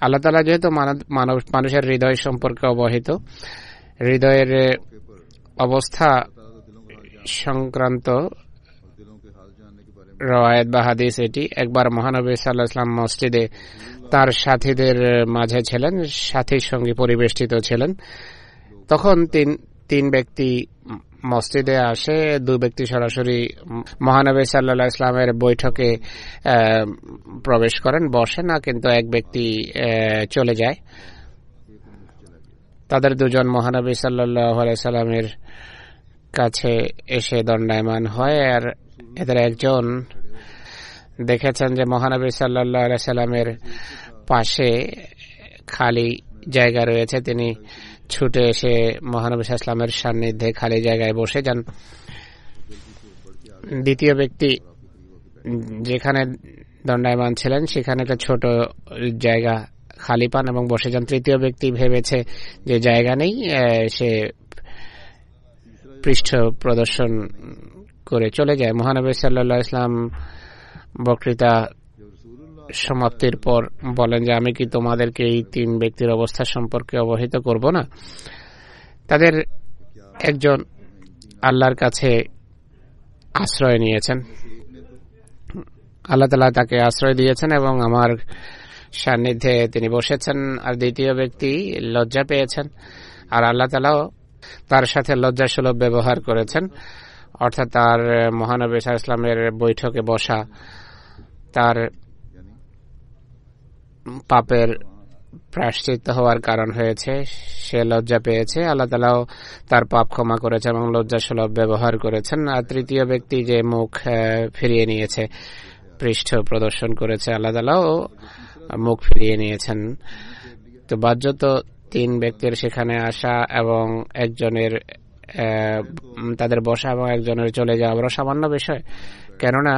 আল্লাহ তাআলা যেহেতু মানুষের হৃদয় সম্পর্কে অবহিত, হৃদয়ের অবস্থা সংক্রান্ত রায়াত বা হাদিস এটি। একবার মহানবী সাল্লাল্লাহু আলাইহি ওয়াসাল্লাম মসজিদে তার সাথীদের মাঝে ছিলেন, সাথীর সঙ্গে পরিবেষ্টিত ছিলেন। তখন তিন ব্যক্তি মসজিদে আসে। দুই ব্যক্তি সরাসরি মহানবী সাল্লাল্লাহু আলাইহি ওয়াসাল্লামের বৈঠকে প্রবেশ করেন, বসে না, কিন্তু এক ব্যক্তি চলে যায়। তাদের দুজন মহানবী সাল্লাল্লাহু আলাইহি ওয়াসাল্লামের কাছে এসে দণ্ডায়মান হয়। আর এদের একজন দেখেছেন যে মহানবী সাল্লাল্লাহু আলাইহি ওয়াসাল্লামের পাশে খালি জায়গা রয়েছে। তিনি ছুটে এসে মহানবী সাল্লাল্লাহু আলাইহি ওয়াসাল্লামের সান্নিধ্যে খালি জায়গায় বসে যান। দ্বিতীয় ব্যক্তি যেখানে দণ্ডায়মান ছিলেন সেখানে একটা ছোট জায়গা খালি পান এবং বসে যান। তৃতীয় ব্যক্তি ভেবেছে যে জায়গা নেই, সে পৃষ্ঠ প্রদর্শন করে চলে যায়। মহানবী সাল্লাল্লাহু আলাইহি ওয়াসাল্লাম বক্তৃতা সমাপ্তির পর বলেন যে আমি কি তোমাদেরকে এই তিন ব্যক্তির অবস্থা সম্পর্কে অবহিত করব না? তাদের একজন আল্লাহর কাছে আশ্রয় নিয়েছেন, আল্লাহ তাআলা তাকে আশ্রয় দিয়েছেন এবং আমার সান্নিধ্যে তিনি বসেছেন। আর দ্বিতীয় ব্যক্তি লজ্জা পেয়েছেন, আর আল্লাহ তাআলাও তার সাথে লজ্জাসুলভ ব্যবহার করেছেন। অর্থাৎ তার মহানবী সাল্লাল্লাহু আলাইহি ওয়াসাল্লামের বৈঠকে বসা তার পাপের প্রায়শ্চিত্ত হওয়ার কারণ হয়েছে, সে লজ্জা পেয়েছে, আল্লাহ তাআলাও তার পাপ ক্ষমা করেছেন এবং লজ্জাসুলভ ব্যবহার করেছেন। আর তৃতীয় ব্যক্তি যে মুখ ফিরিয়ে নিয়েছে, পৃষ্ঠ প্রদর্শন করেছে, আল্লাহ তাআলাও মুখ ফিরিয়ে নিয়েছেন। তো বাহ্যত 3 ব্যক্তির সেখানে আসা এবং একজনের তাদের বসা এবং একজনের চলে যাওয়া বড় সামান্য বিষয়, কেননা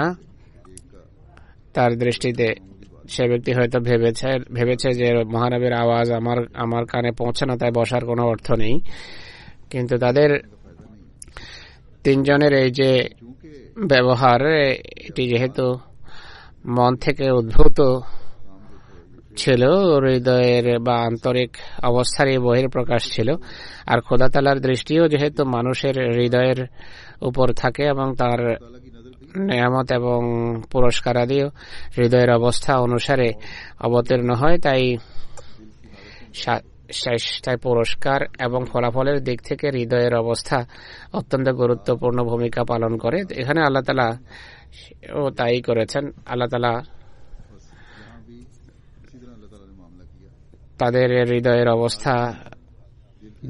তার দৃষ্টিতে সে ব্যক্তি হয়তো ভেবেছে যে মহানবীর আওয়াজ আমার কানে পৌঁছে না, তাই বসার কোনো অর্থ নেই। কিন্তু তাদের 3 জনের এই যে ব্যবহার, এটি যেহেতু মন থেকে উদ্ভূত ছিল, হৃদয়ের বা আন্তরিক অবস্থারই বহিঃপ্রকাশ ছিল। আর খোদা তাআলার দৃষ্টিও যেহেতু মানুষের হৃদয়ের উপর থাকে এবং তার নেয়ামত এবং পুরস্কার আদিও হৃদয়ের অবস্থা অনুসারে অবতীর্ণ হয়, তাই পুরস্কার এবং ফলাফলের দিক থেকে হৃদয়ের অবস্থা অত্যন্ত গুরুত্বপূর্ণ ভূমিকা পালন করে। এখানে আল্লাহ তাআলা ও তাই করেছেন। আল্লাহ তাআলা তাদের হৃদয়ের অবস্থা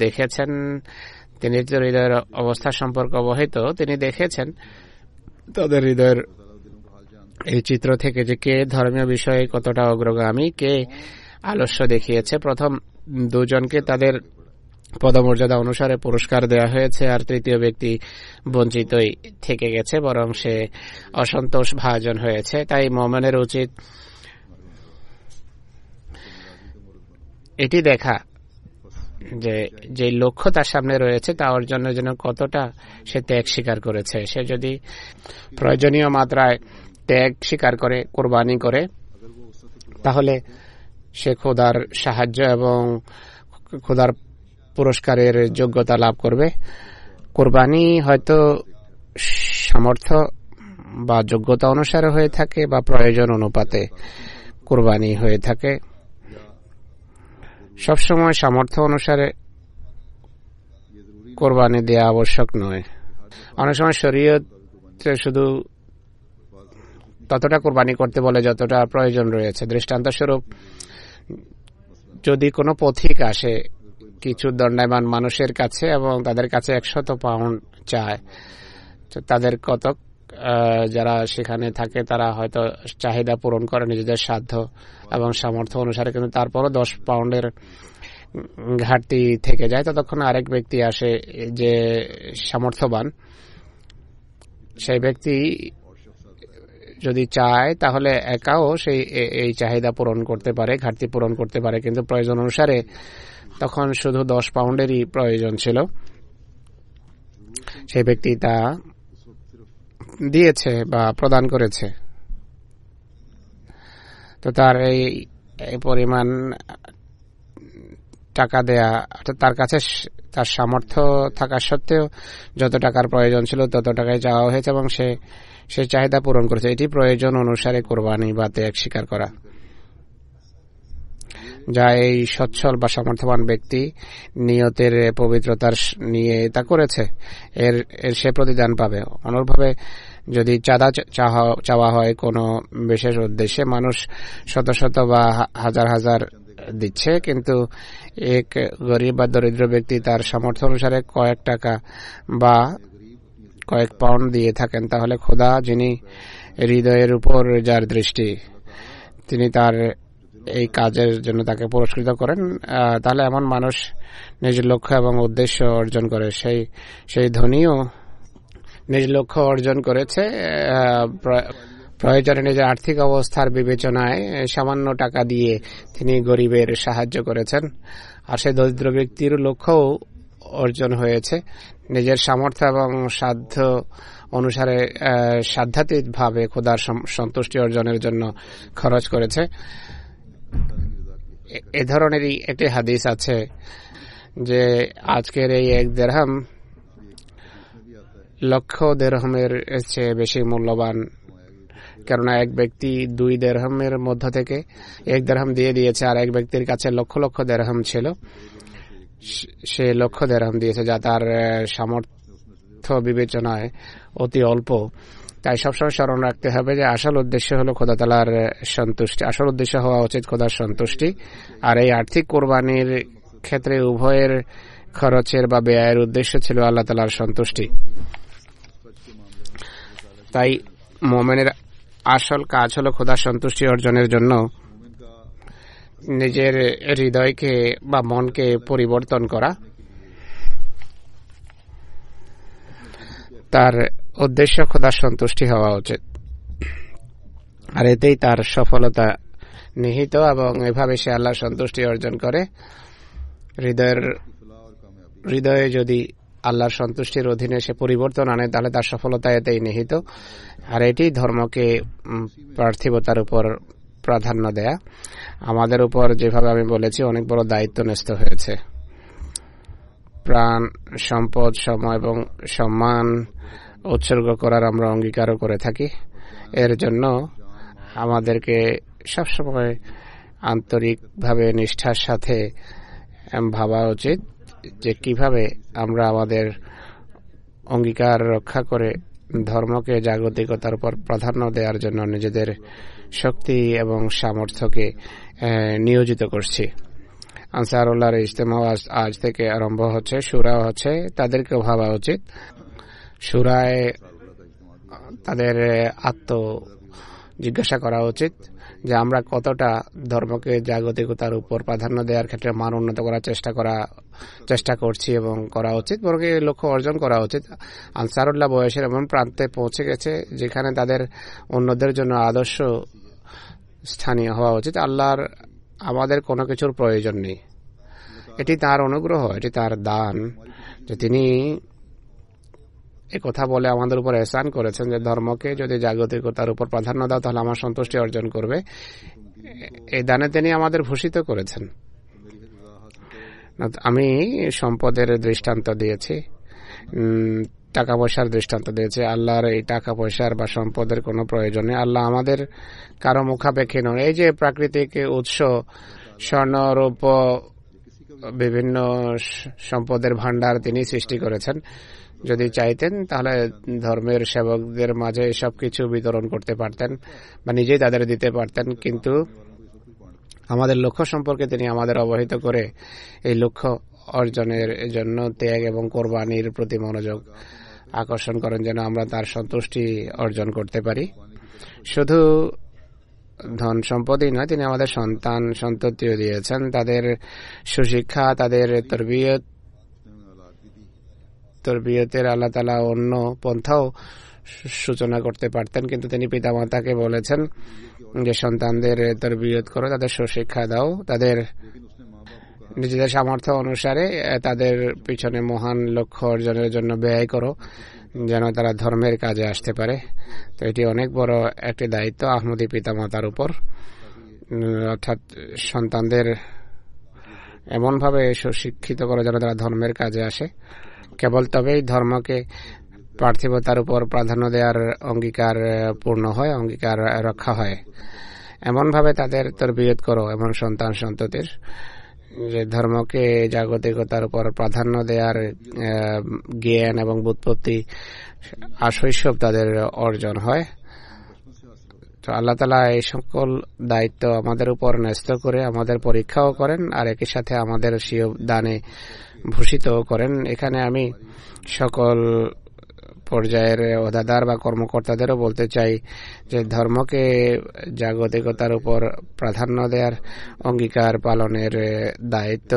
দেখেছেন, তিনি তো হৃদয়ের অবস্থা সম্পর্কে অবহিত, তিনি দেখেছেন তাদের হৃদয়ের এই চিত্র থেকে যে কে ধর্মীয় বিষয়ে কতটা অগ্রগামী, কে আলস্য দেখিয়েছে। প্রথম 2 জনকে তাদের পদমর্যাদা অনুসারে পুরস্কার দেওয়া হয়েছে, আর তৃতীয় ব্যক্তি বঞ্চিতই থেকে গেছে, বরং সে অসন্তোষ ভাজন হয়েছে। তাই মুমিনের উচিত এটি দেখা যে লক্ষ্য তার সামনে রয়েছে তা অর্জনের জন্য কতটা সে ত্যাগ স্বীকার করেছে। সে যদি প্রয়োজনীয় মাত্রায় ত্যাগ স্বীকার করে, কোরবানি করে, তাহলে সে খোদার সাহায্য এবং খোদার পুরস্কারের যোগ্যতা লাভ করবে। কোরবানি হয়তো সামর্থ্য বা যোগ্যতা অনুসারে হয়ে থাকে বা প্রয়োজন অনুপাতে কোরবানি হয়ে থাকে। সবসময় সামর্থ্য অনুসারে কোরবানি দেওয়া আবশ্যক নয়। অনেক সময় শরীয়তে শুধু ততটা কোরবানি করতে বলে যতটা প্রয়োজন রয়েছে। দৃষ্টান্তস্বরূপ, যদি কোনো পথিক আসে কিছু দণ্ডায়মান মানুষের কাছে এবং তাদের কাছে 100 পাউন্ড চায়, তো তাদের কতক যারা সেখানে থাকে তারা হয়তো চাহিদা পূরণ করে নিজেদের সাধ্য এবং সামর্থ্য অনুসারে, কিন্তু তারপরও 10 পাউন্ডের ঘাটতি থেকে যায়। ততক্ষণ আরেক ব্যক্তি আসে যে সামর্থ্যবান, সেই ব্যক্তি যদি চায় তাহলে একাও সেই এই চাহিদা পূরণ করতে পারে, ঘাটতি পূরণ করতে পারে। কিন্তু প্রয়োজন অনুসারে তখন শুধু 10 পাউন্ডেরই প্রয়োজন ছিল, সেই ব্যক্তি তা দিয়েছে বা প্রদান করেছে। তো তার এই পরিমাণ টাকা দেয়া, তার কাছে তার সামর্থ্য থাকা সত্ত্বেও যত টাকার প্রয়োজন ছিল তত টাকায় চাওয়া হয়েছে এবং সে চাহিদা পূরণ করেছে। এটি প্রয়োজন অনুসারে কোরবানি বা ত্যাগ স্বীকার করা, যা এই সচ্ছল বা সামর্থ্যবান ব্যক্তি নিয়তের পবিত্রতার নিয়ে তা করেছে, এর সে প্রতিদান পাবে। অনুরূপভাবে যদি চাঁদা চাওয়া হয় কোনো বিশেষ উদ্দেশ্যে, মানুষ শত শত বা হাজার হাজার দিচ্ছে, কিন্তু এক গরিব বা দরিদ্র ব্যক্তি তার সামর্থ্য অনুসারে কয়েক টাকা বা কয়েক পাউন্ড দিয়ে থাকেন, তাহলে খোদা, যিনি হৃদয়ের উপর যার দৃষ্টি, তিনি তার এই কাজের জন্য তাকে পুরস্কৃত করেন। তাহলে এমন মানুষ নিজ লক্ষ্য এবং উদ্দেশ্য অর্জন করে। সেই ধনীও নিজ লক্ষ্য অর্জন করেছে, প্রয়োজনে নিজের আর্থিক অবস্থার বিবেচনায় সামান্য টাকা দিয়ে তিনি গরিবের সাহায্য করেছেন। আর সেই দরিদ্র ব্যক্তির লক্ষ্যও অর্জন হয়েছে, নিজের সামর্থ্য এবং সাধ্য অনুসারে সাধ্যাতীতভাবে খোদার সন্তুষ্টি অর্জনের জন্য খরচ করেছে। এ ধরনেরই একটি হাদিস আছে যে আজকের এই 1 দিরহাম লক্ষ দিরহামের চেয়ে বেশি মূল্যবান, কেননা এক ব্যক্তি 2 দিরহামের মধ্য থেকে 1 দিরহাম দিয়ে দিয়েছে, আর এক ব্যক্তির কাছে লক্ষ লক্ষ দিরহাম ছিল, সে লক্ষ দিরহাম দিয়েছে, যা তার সামর্থ্য বিবেচনায় অতি অল্প। তাই সবসময় স্মরণ রাখতে হবে যে আসল উদ্দেশ্য হলো খোদা তাআলার সন্তুষ্টি, আসল উদ্দেশ্য হওয়া উচিত খোদার সন্তুষ্টি। আর এই আর্থিক কোরবানির ক্ষেত্রে উভয়ের খরচের বা ব্যয়ের উদ্দেশ্য ছিল আল্লাহ তাআলার সন্তুষ্টি। তাই মুমিনের আসল কাজ হলো খোদার সন্তুষ্টি অর্জনের জন্য নিজের হৃদয়কে বা মনকে পরিবর্তন করা। তার উদ্দেশ্য খোদার সন্তুষ্টি হওয়া উচিত, আর এতেই তার সফলতা নিহিত, এবং এভাবে সে আল্লাহর সন্তুষ্টি অর্জন করে। হৃদয়ে যদি আল্লাহর সন্তুষ্টির অধীনে সে পরিবর্তন আনে তাহলে তার সফলতা এতেই নিহিত। আর এটি ধর্মকে পার্থিবতার উপর প্রাধান্য দেয়া। আমাদের উপর যেভাবে আমি বলেছি অনেক বড় দায়িত্ব ন্যস্ত হয়েছে। প্রাণ, সম্পদ, সময় এবং সম্মান উৎসর্গ করার আমরা অঙ্গীকারও করে থাকি। এর জন্য আমাদেরকে সবসময় আন্তরিকভাবে নিষ্ঠার সাথে ভাবা উচিত যে কিভাবে আমরা আমাদের অঙ্গীকার রক্ষা করে ধর্মকে জাগতিকতার উপর প্রাধান্য দেওয়ার জন্য নিজেদের শক্তি এবং সামর্থ্যকে নিয়োজিত করছি। আনসারুল্লাহর ইজতেমা আজ থেকে আরম্ভ হচ্ছে, শুরা হচ্ছে, তাদেরকেও ভাবা উচিত। শুরায় তাদের জিজ্ঞাসা করা উচিত যে আমরা কতটা ধর্মকে জাগতিকতার উপর প্রাধান্য দেওয়ার ক্ষেত্রে মান উন্নত করার চেষ্টা করছি এবং করা উচিত, বরং এই লক্ষ্য অর্জন করা উচিত। আনসারুল্লাহ বয়সের এমন প্রান্তে পৌঁছে গেছে যেখানে তাদের অন্যদের জন্য আদর্শ স্থানীয় হওয়া উচিত। আল্লাহর আমাদের কোনো কিছুর প্রয়োজন নেই, এটি তার অনুগ্রহ, এটি তার দান যে তিনি কথা বলে আমাদের উপর এহসান করেছেন যে ধর্মকে যদি জাগতিকতার উপর প্রাধান্য দাও তাহলে আমার সন্তুষ্টি অর্জন করবে। এই দানে তিনি আমাদের ভূষিত করেছেন। আমি সম্পদের দৃষ্টান্ত দিয়েছি, টাকা পয়সার দৃষ্টান্ত দিয়েছি। আল্লাহর এই টাকা পয়সার বা সম্পদের কোনো প্রয়োজন নেই। আল্লাহ আমাদের কারো মুখাপেক্ষী নন। এই যে প্রাকৃতিক উৎস, স্বর্ণ, রৌপ্য, বিভিন্ন সম্পদের ভান্ডার তিনি সৃষ্টি করেছেন। যদি চাইতেন তাহলে ধর্মের সেবকদের মাঝে সবকিছু বিতরণ করতে পারতেন বা নিজেই তাদের দিতে পারতেন, কিন্তু আমাদের লক্ষ্য সম্পর্কে তিনি আমাদের অবহিত করে এই লক্ষ্য অর্জনের জন্য ত্যাগ এবং কোরবানির প্রতি মনোযোগ আকর্ষণ করেন যেন আমরা তার সন্তুষ্টি অর্জন করতে পারি। শুধু ধন সম্পদই নয়, তিনি আমাদের সন্তান সন্ততিও দিয়েছেন। তাদের সুশিক্ষা, তাদের তরবিয়তের আল্লাহ তাআলা অন্য পন্থাও সূচনা করতে পারতেন, কিন্তু তিনি পিতামাতাকে বলেছেন যে সন্তানদের তরবিয়ত করো, তাদের সুশিক্ষা দাও, তাদের নিজেদের সামর্থ্য অনুসারে তাদের পিছনে মহান লক্ষ্য অর্জনের জন্য ব্যয় করো যেন তারা ধর্মের কাজে আসতে পারে। তো এটি অনেক বড় একটি দায়িত্ব আহমদী পিতামাতার উপর, অর্থাৎ সন্তানদের এমনভাবে সুশিক্ষিত করো যেন তারা ধর্মের কাজে আসে। কেবল তবেই ধর্মকে পার্থিবতার উপর প্রাধান্য দেওয়ার অঙ্গীকার পূর্ণ হয়, অঙ্গীকার রক্ষা হয়। এমনভাবে তাদের তরবিয়ত করো, এমন সন্তান সন্ততির যে ধর্মকে জাগতিকতার উপর প্রাধান্য দেওয়ার জ্ঞান এবং বুৎপত্তি শৈশব তাদের অর্জন হয়। তো আল্লাহ তাআলা এই সকল দায়িত্ব আমাদের উপর ন্যস্ত করে আমাদের পরীক্ষাও করেন আর একই সাথে আমাদের স্বীয় দানে ভূষিত করেন। এখানে আমি সকল পর্যায়ের ওহদাদার বা কর্মকর্তাদেরও বলতে চাই যে ধর্মকে জাগতিকতার উপর প্রাধান্য দেওয়ার অঙ্গীকার পালনের দায়িত্ব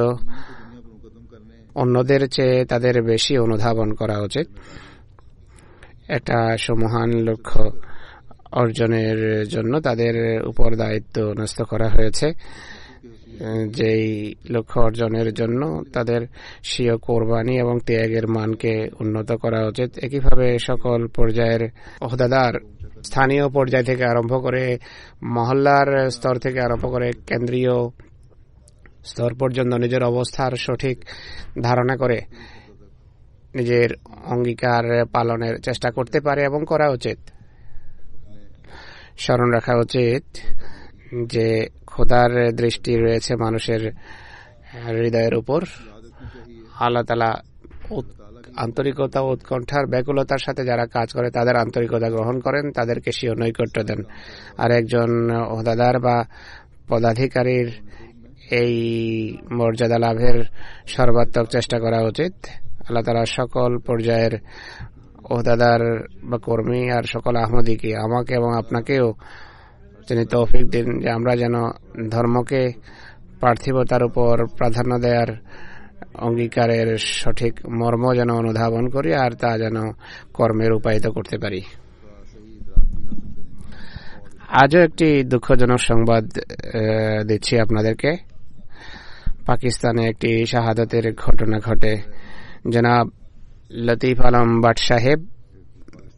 অন্যদের চেয়ে তাদের বেশি অনুধাবন করা উচিত। একটা সমহান লক্ষ্য অর্জনের জন্য তাদের উপর দায়িত্ব ন্যস্ত করা হয়েছে, যেই লক্ষ্য অর্জনের জন্য তাদের স্বীয় কোরবানি এবং ত্যাগের মানকে উন্নত করা উচিত। একইভাবে সকল পর্যায়ের ওহদাদার, স্থানীয় পর্যায় থেকে আরম্ভ করে মহল্লার স্তর থেকে আরম্ভ করে কেন্দ্রীয় স্তর পর্যন্ত নিজের অবস্থার সঠিক ধারণা করে নিজের অঙ্গীকার পালনের চেষ্টা করতে পারে এবং করা উচিত। স্মরণ রাখা উচিত যে খোদার দৃষ্টি রয়েছে মানুষের হৃদয়ের উপর। আল্লাহ তাআলা আন্তরিকতা ও উৎকণ্ঠার ব্যাকুলতার সাথে যারা কাজ করে তাদের আন্তরিকতা গ্রহণ করেন, তাদেরকে স্বীয় নৈকট্য দেন। আর একজন ওহদাদার বা পদাধিকারীর এই মর্যাদা লাভের সর্বাত্মক চেষ্টা করা উচিত। আল্লাহ তাআলা সকল পর্যায়ের ওহদাদার বা কর্মী আর সকল আহমদীকে, আমাকে এবং আপনাকেও তিনি তৌফিক দিন যে আমরা যেন ধর্মকে পার্থিবতার উপর প্রাধান্য দেওয়ার অঙ্গীকারের সঠিক মর্ম যেন অনুধাবন করি আর তা যেন কর্মে রূপায়িত করতে পারি। আজও একটি দুঃখজনক সংবাদ দিচ্ছি আপনাদেরকে। পাকিস্তানে একটি শাহাদাতের ঘটনা ঘটে। জনাব লতিফ আলম বাট সাহেব,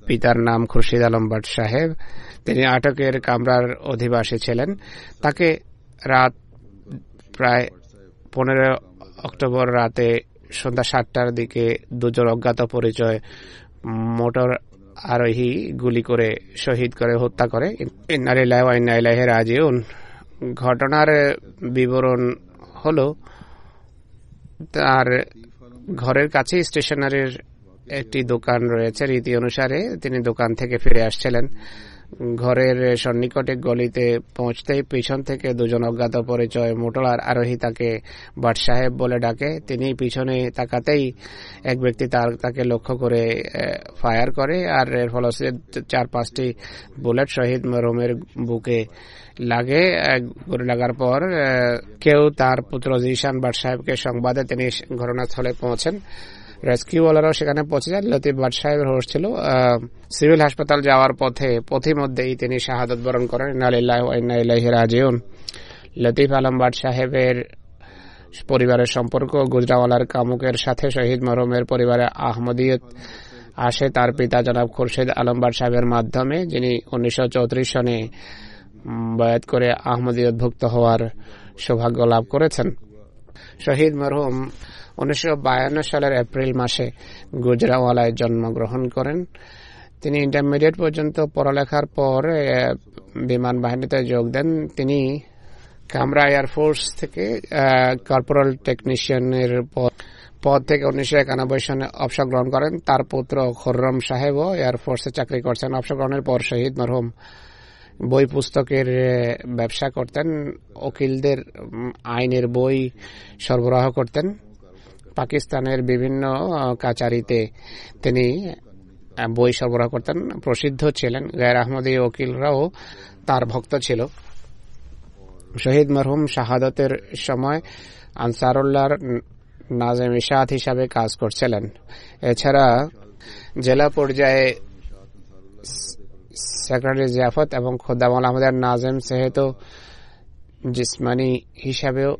পিতার নাম খুরশিদ আলম বাট সাহেব, তিনি আটকের কামরার অধিবাসী ছিলেন। তাকে রাত প্রায় 15 অক্টোবর রাতে সন্ধ্যা 7টার দিকে দুজন অজ্ঞাত পরিচয় মোটর আরোহী গুলি করে শহীদ করে হত্যা করে। ইন্না লিল্লাহি ওয়া ইন্না ইলাইহি রাজিউন। ঘটনার বিবরণ হলো, তার ঘরের কাছে স্টেশনারির একটি দোকান রয়েছে। রীতি অনুসারে তিনি দোকান থেকে ফিরে আসছিলেন। ঘরের সন্নিকটে গলিতে পৌঁছতেই পিছন থেকে দুজন অজ্ঞাত পরিচয় মোটর আরোহী তাকে বাট সাহেব বলে ডাকে। তিনি পিছনে তাকাতেই এক ব্যক্তি তাকে লক্ষ্য করে ফায়ার করে, আর এর ফলে 4-5টি বুলেট শহীদ মরহুমের বুকে লাগে। গুলি লাগার পর কেউ তার পুত্র জিশান বাট সাহেবকে সংবাদে তিনি ঘটনাস্থলে পৌঁছেন। রেস্কিউওয়ালারাও সেখানে পৌঁছে যান। লতিফ বাট সাহেবের হোশ ছিল। সিভিল হাসপাতাল যাওয়ার পথিমধ্যেই তিনি শাহাদাত বরণ করেন। ইন্না লিল্লাহি ওয়া ইন্না ইলাইহি রাজিউন। লতিফ আলম বাট সাহেবের পরিবারের সম্পর্ক গুজরাওয়ালার কামুকের সাথে শহীদ মরহুমের পরিবারে আহমদিয়ত আসে তার পিতা জনাব খুরশিদ আলম বাট সাহেবের মাধ্যমে, যিনি 1934 সনে বায়াত করে আহমদিয়তভুক্ত হওয়ার সৌভাগ্য লাভ করেছেন। শহীদ মরহুম 1952 সালের এপ্রিল মাসে গুজরাওয়ালায় জন্মগ্রহণ করেন। তিনি ইন্টারমিডিয়েট পর্যন্ত পড়ালেখার পর বিমান বাহিনীতে যোগ দেন। তিনি কামরা এয়ারফোর্স থেকে কর্পোরাল টেকনিশিয়ানের পদ থেকে 1991 সনে অবসর গ্রহণ করেন। তার পুত্র খোররম সাহেবও এয়ারফোর্সে চাকরি করছেন। অবসর গ্রহণের পর শহীদ মরহুম বই পুস্তকের ব্যবসা করতেন। উকিলদের আইনের বই সরবরাহ করতেন। পাকিস্তানের বিভিন্ন কাচারিতে তিনি বই সরবরাহ করতেন, প্রসিদ্ধ ছিলেন। গায়ের আহমদী উকিলরাও তার ভক্ত ছিল। শহীদ মরহুম শাহাদাতের সময় আনসারুল্লাহর নাজেম ইশাআত হিসাবে কাজ করছিলেন। এছাড়া জেলা পর্যায়ে সেক্রেটারি জিয়াফত এবং খোদামুল আহমদের নাজেম সেহেতু জিসমানি হিসাবেও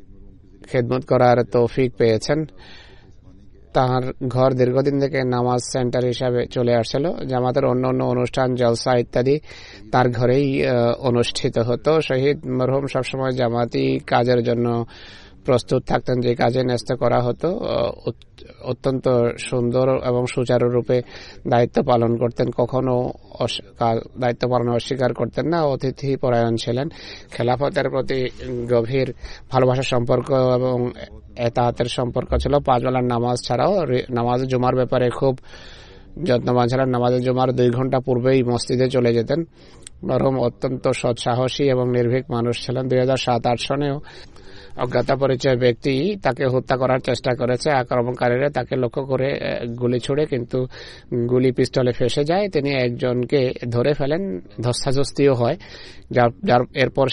খেদমত করার তৌফিক পেয়েছেন। তার ঘর দীর্ঘদিন থেকে নামাজ সেন্টার হিসাবে চলে আসছিল। জামাতের অন্য অনুষ্ঠান, জলসা ইত্যাদি তার ঘরেই অনুষ্ঠিত হতো। শহীদ মরহুম সবসময় জামাতি কাজের জন্য প্রস্তুত থাকতেন। যে কাজে ন্যস্ত করা হতো অত্যন্ত সুন্দর এবং সুচারুরূপে দায়িত্ব পালন করতেন। কখনো দায়িত্ব পালন অস্বীকার করতেন না। অতিথি পরায়ণ ছিলেন। খেলাফতের প্রতি গভীর ভালোবাসার সম্পর্ক এবং এতাহাতের সম্পর্ক ছিল। 5 বেলার নামাজ ছাড়াও নামাজ জুমার ব্যাপারে খুব যত্নবান ছিলেন। নামাজের জুমার 2 ঘন্টা পূর্বেই মসজিদে চলে যেতেন। মরহুম অত্যন্ত সৎসাহসী এবং নির্ভীক মানুষ ছিলেন। 2007-8 সনেও অজ্ঞাত পরিচয় ব্যক্তি তাকে হত্যা করার চেষ্টা করেছে। আক্রমণকারীরা তাকে লক্ষ্য করে গুলি ছুড়ে, কিন্তু গুলি পিস্তলে ফেসে যায়। তিনি একজনকে ধরে ফেলেন, ধস্তাধস্তিও হয়, যার এরপর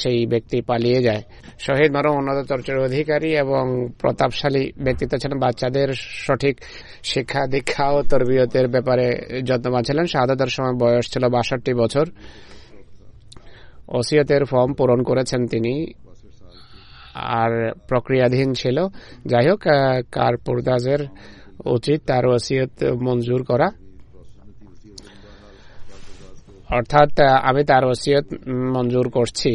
সেই ব্যক্তি পালিয়ে যায়। শহীদ মরহুম উন্নত চরিত্রের অধিকারী এবং প্রতাপশালী ব্যক্তিত্ব ছিলেন। বাচ্চাদের সঠিক শিক্ষা দীক্ষা ও তরবিয়তের ব্যাপারে যত্নবান ছিলেন। শাহাদাতের সময় বয়স ছিল 62 বছর। ওসিয়তের ফর্ম পূরণ করেছেন তিনি, আর প্রক্রিয়াধীন ছিল। যাই হোক, কারপুরদাজের উচিত তার ওসিয়ত মঞ্জুর করা, অর্থাৎ আমি তার ওসিয়ত মঞ্জুর করছি।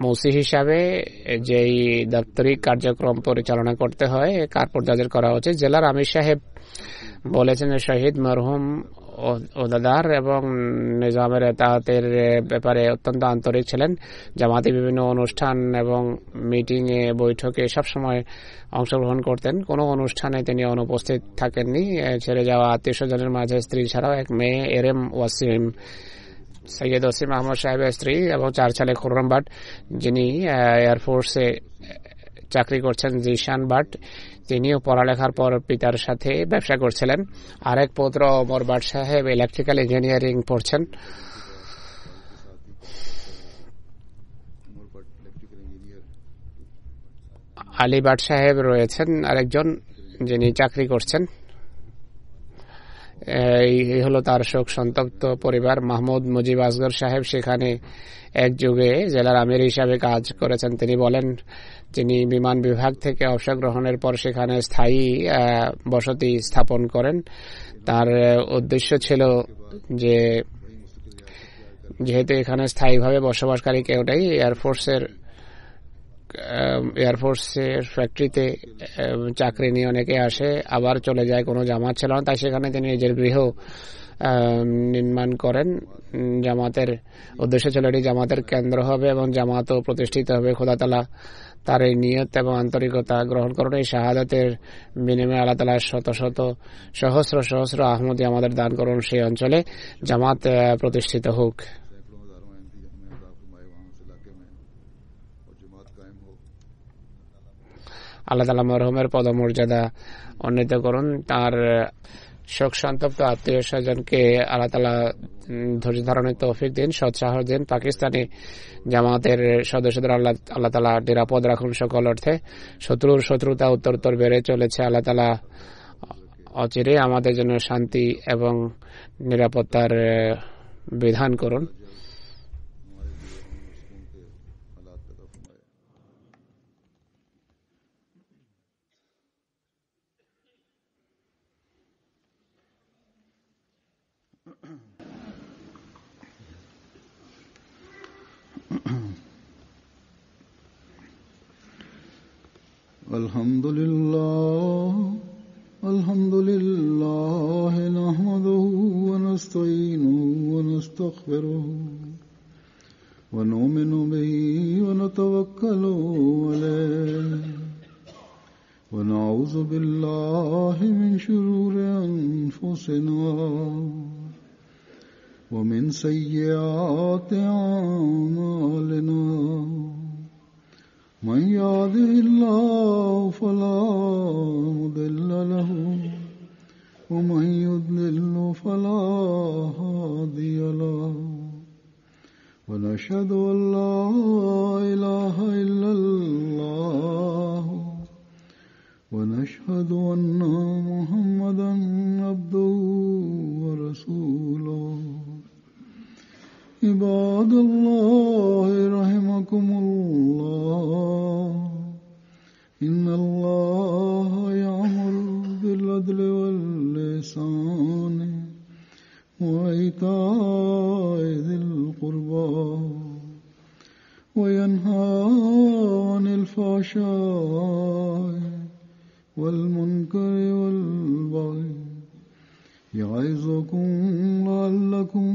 মৌসি হিসাবে যেই দাপ্তরিক কার্যক্রম পরিচালনা করতে হয় কারপুরদাজের করা উচিত। জেলার আমির সাহেব বলেছেন শহীদ মরহুম ওদাদার এবং নিজামের এতাহাতের ব্যাপারে অত্যন্ত আন্তরিক ছিলেন। জামাতে বিভিন্ন অনুষ্ঠান এবং মিটিংয়ে বৈঠকে সবসময় অংশগ্রহণ করতেন। কোনো অনুষ্ঠানে তিনি অনুপস্থিত থাকেননি। ছেড়ে যাওয়া আত্মীয় স্বজনের মাঝে স্ত্রী ছাড়াও এক মেয়ে এরএম ওয়াসিম, সৈয়দ ওসিম আহমদ সাহেবের স্ত্রী এবং 4 ছেলে খুররম বাট, যিনি এয়ারফোর্সে চাকরি করছেন, জিশান বাট, তিনিও পড়ালেখার পর পিতার সাথে ব্যবসা করছিলেন। আরেক পুত্র ওমর বাট সাহেব ইলেকট্রিক্যাল ইঞ্জিনিয়ারিং পড়ছেন। আলী বাট সাহেব রয়েছেন আরেকজন, যিনি চাকরি করছেন। এই হলো তার শোক সন্তপ্ত পরিবার। মাহমুদ মুজিব আসগর সাহেব সেখানে এক যুগে জেলার আমির হিসাবে কাজ করেছেন। তিনি বলেন, তিনি বিমান বিভাগ থেকে অবসর গ্রহণের পর সেখানে স্থায়ী বসতি স্থাপন করেন। তার উদ্দেশ্য ছিল যে যেহেতু এখানে স্থায়ীভাবে বসবাসকারী কেউ নেই, এয়ারফোর্সের ফ্যাক্টরিতে চাকরি নিয়ে অনেকে আসে আবার চলে যায়, কোনো জামাত ছিল না, তাই সেখানে তিনি নিজের গৃহ নির্মাণ করেন। জামাতের উদ্দেশ্য ছিল এটি জামাতের কেন্দ্র হবে এবং জামাতও প্রতিষ্ঠিত হবে। খোদা তাআলা তার এই নিয়ত এবং আন্তরিকতা গ্রহণ করুন। এই শাহাদাতের বিনিময়ে আল্লাহ তাআলা শত শত সহস্র সহস্র আহমদী আমাদের দান করুন। সেই অঞ্চলে জামাত প্রতিষ্ঠিত হোক। আল্লাহ তাআলা মরহুমের পদমর্যাদা উন্নীত করুন। তার শোক সন্তপ্ত আত্মীয় স্বজনকে আল্লাহ তাআলা ধৈর্য ধারণের তৌফিক দিন, সৎসাহস দিন। পাকিস্তানি জামাতের সদস্যদের আল্লাহ তাআলা নিরাপদ রাখুন সকল অর্থে। শত্রুর শত্রুতা উত্তরোত্তর বেড়ে চলেছে। আল্লাহ তাআলা অচিরে আমাদের জন্য শান্তি এবং নিরাপত্তার বিধান করুন। الحمد لله نحمده ونستعينه ونستغفره ونؤمن به ونتوكل عليه ونعوذ بالله من شرور أنفسنا ومن سيئات أعمالنا. من يهده الله فلا مضل له ومن يضلل فلا هادي له ونشهد أن لا إله إلا الله ونشهد أن محمدا عبده ورسوله. عباد الله رحمكم الله إن الله يأمر بالعدل والإحسان وإيتاء ذي القربى وينهى عن الفحشاء والمنكر والبغي يعظكم لعلكم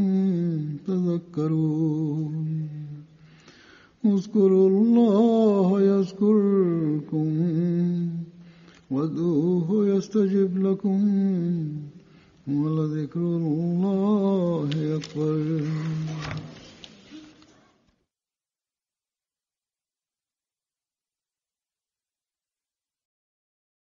تذكرون. اذكروا الله يذكركم وادعوه يستجب لكم ولذكر الله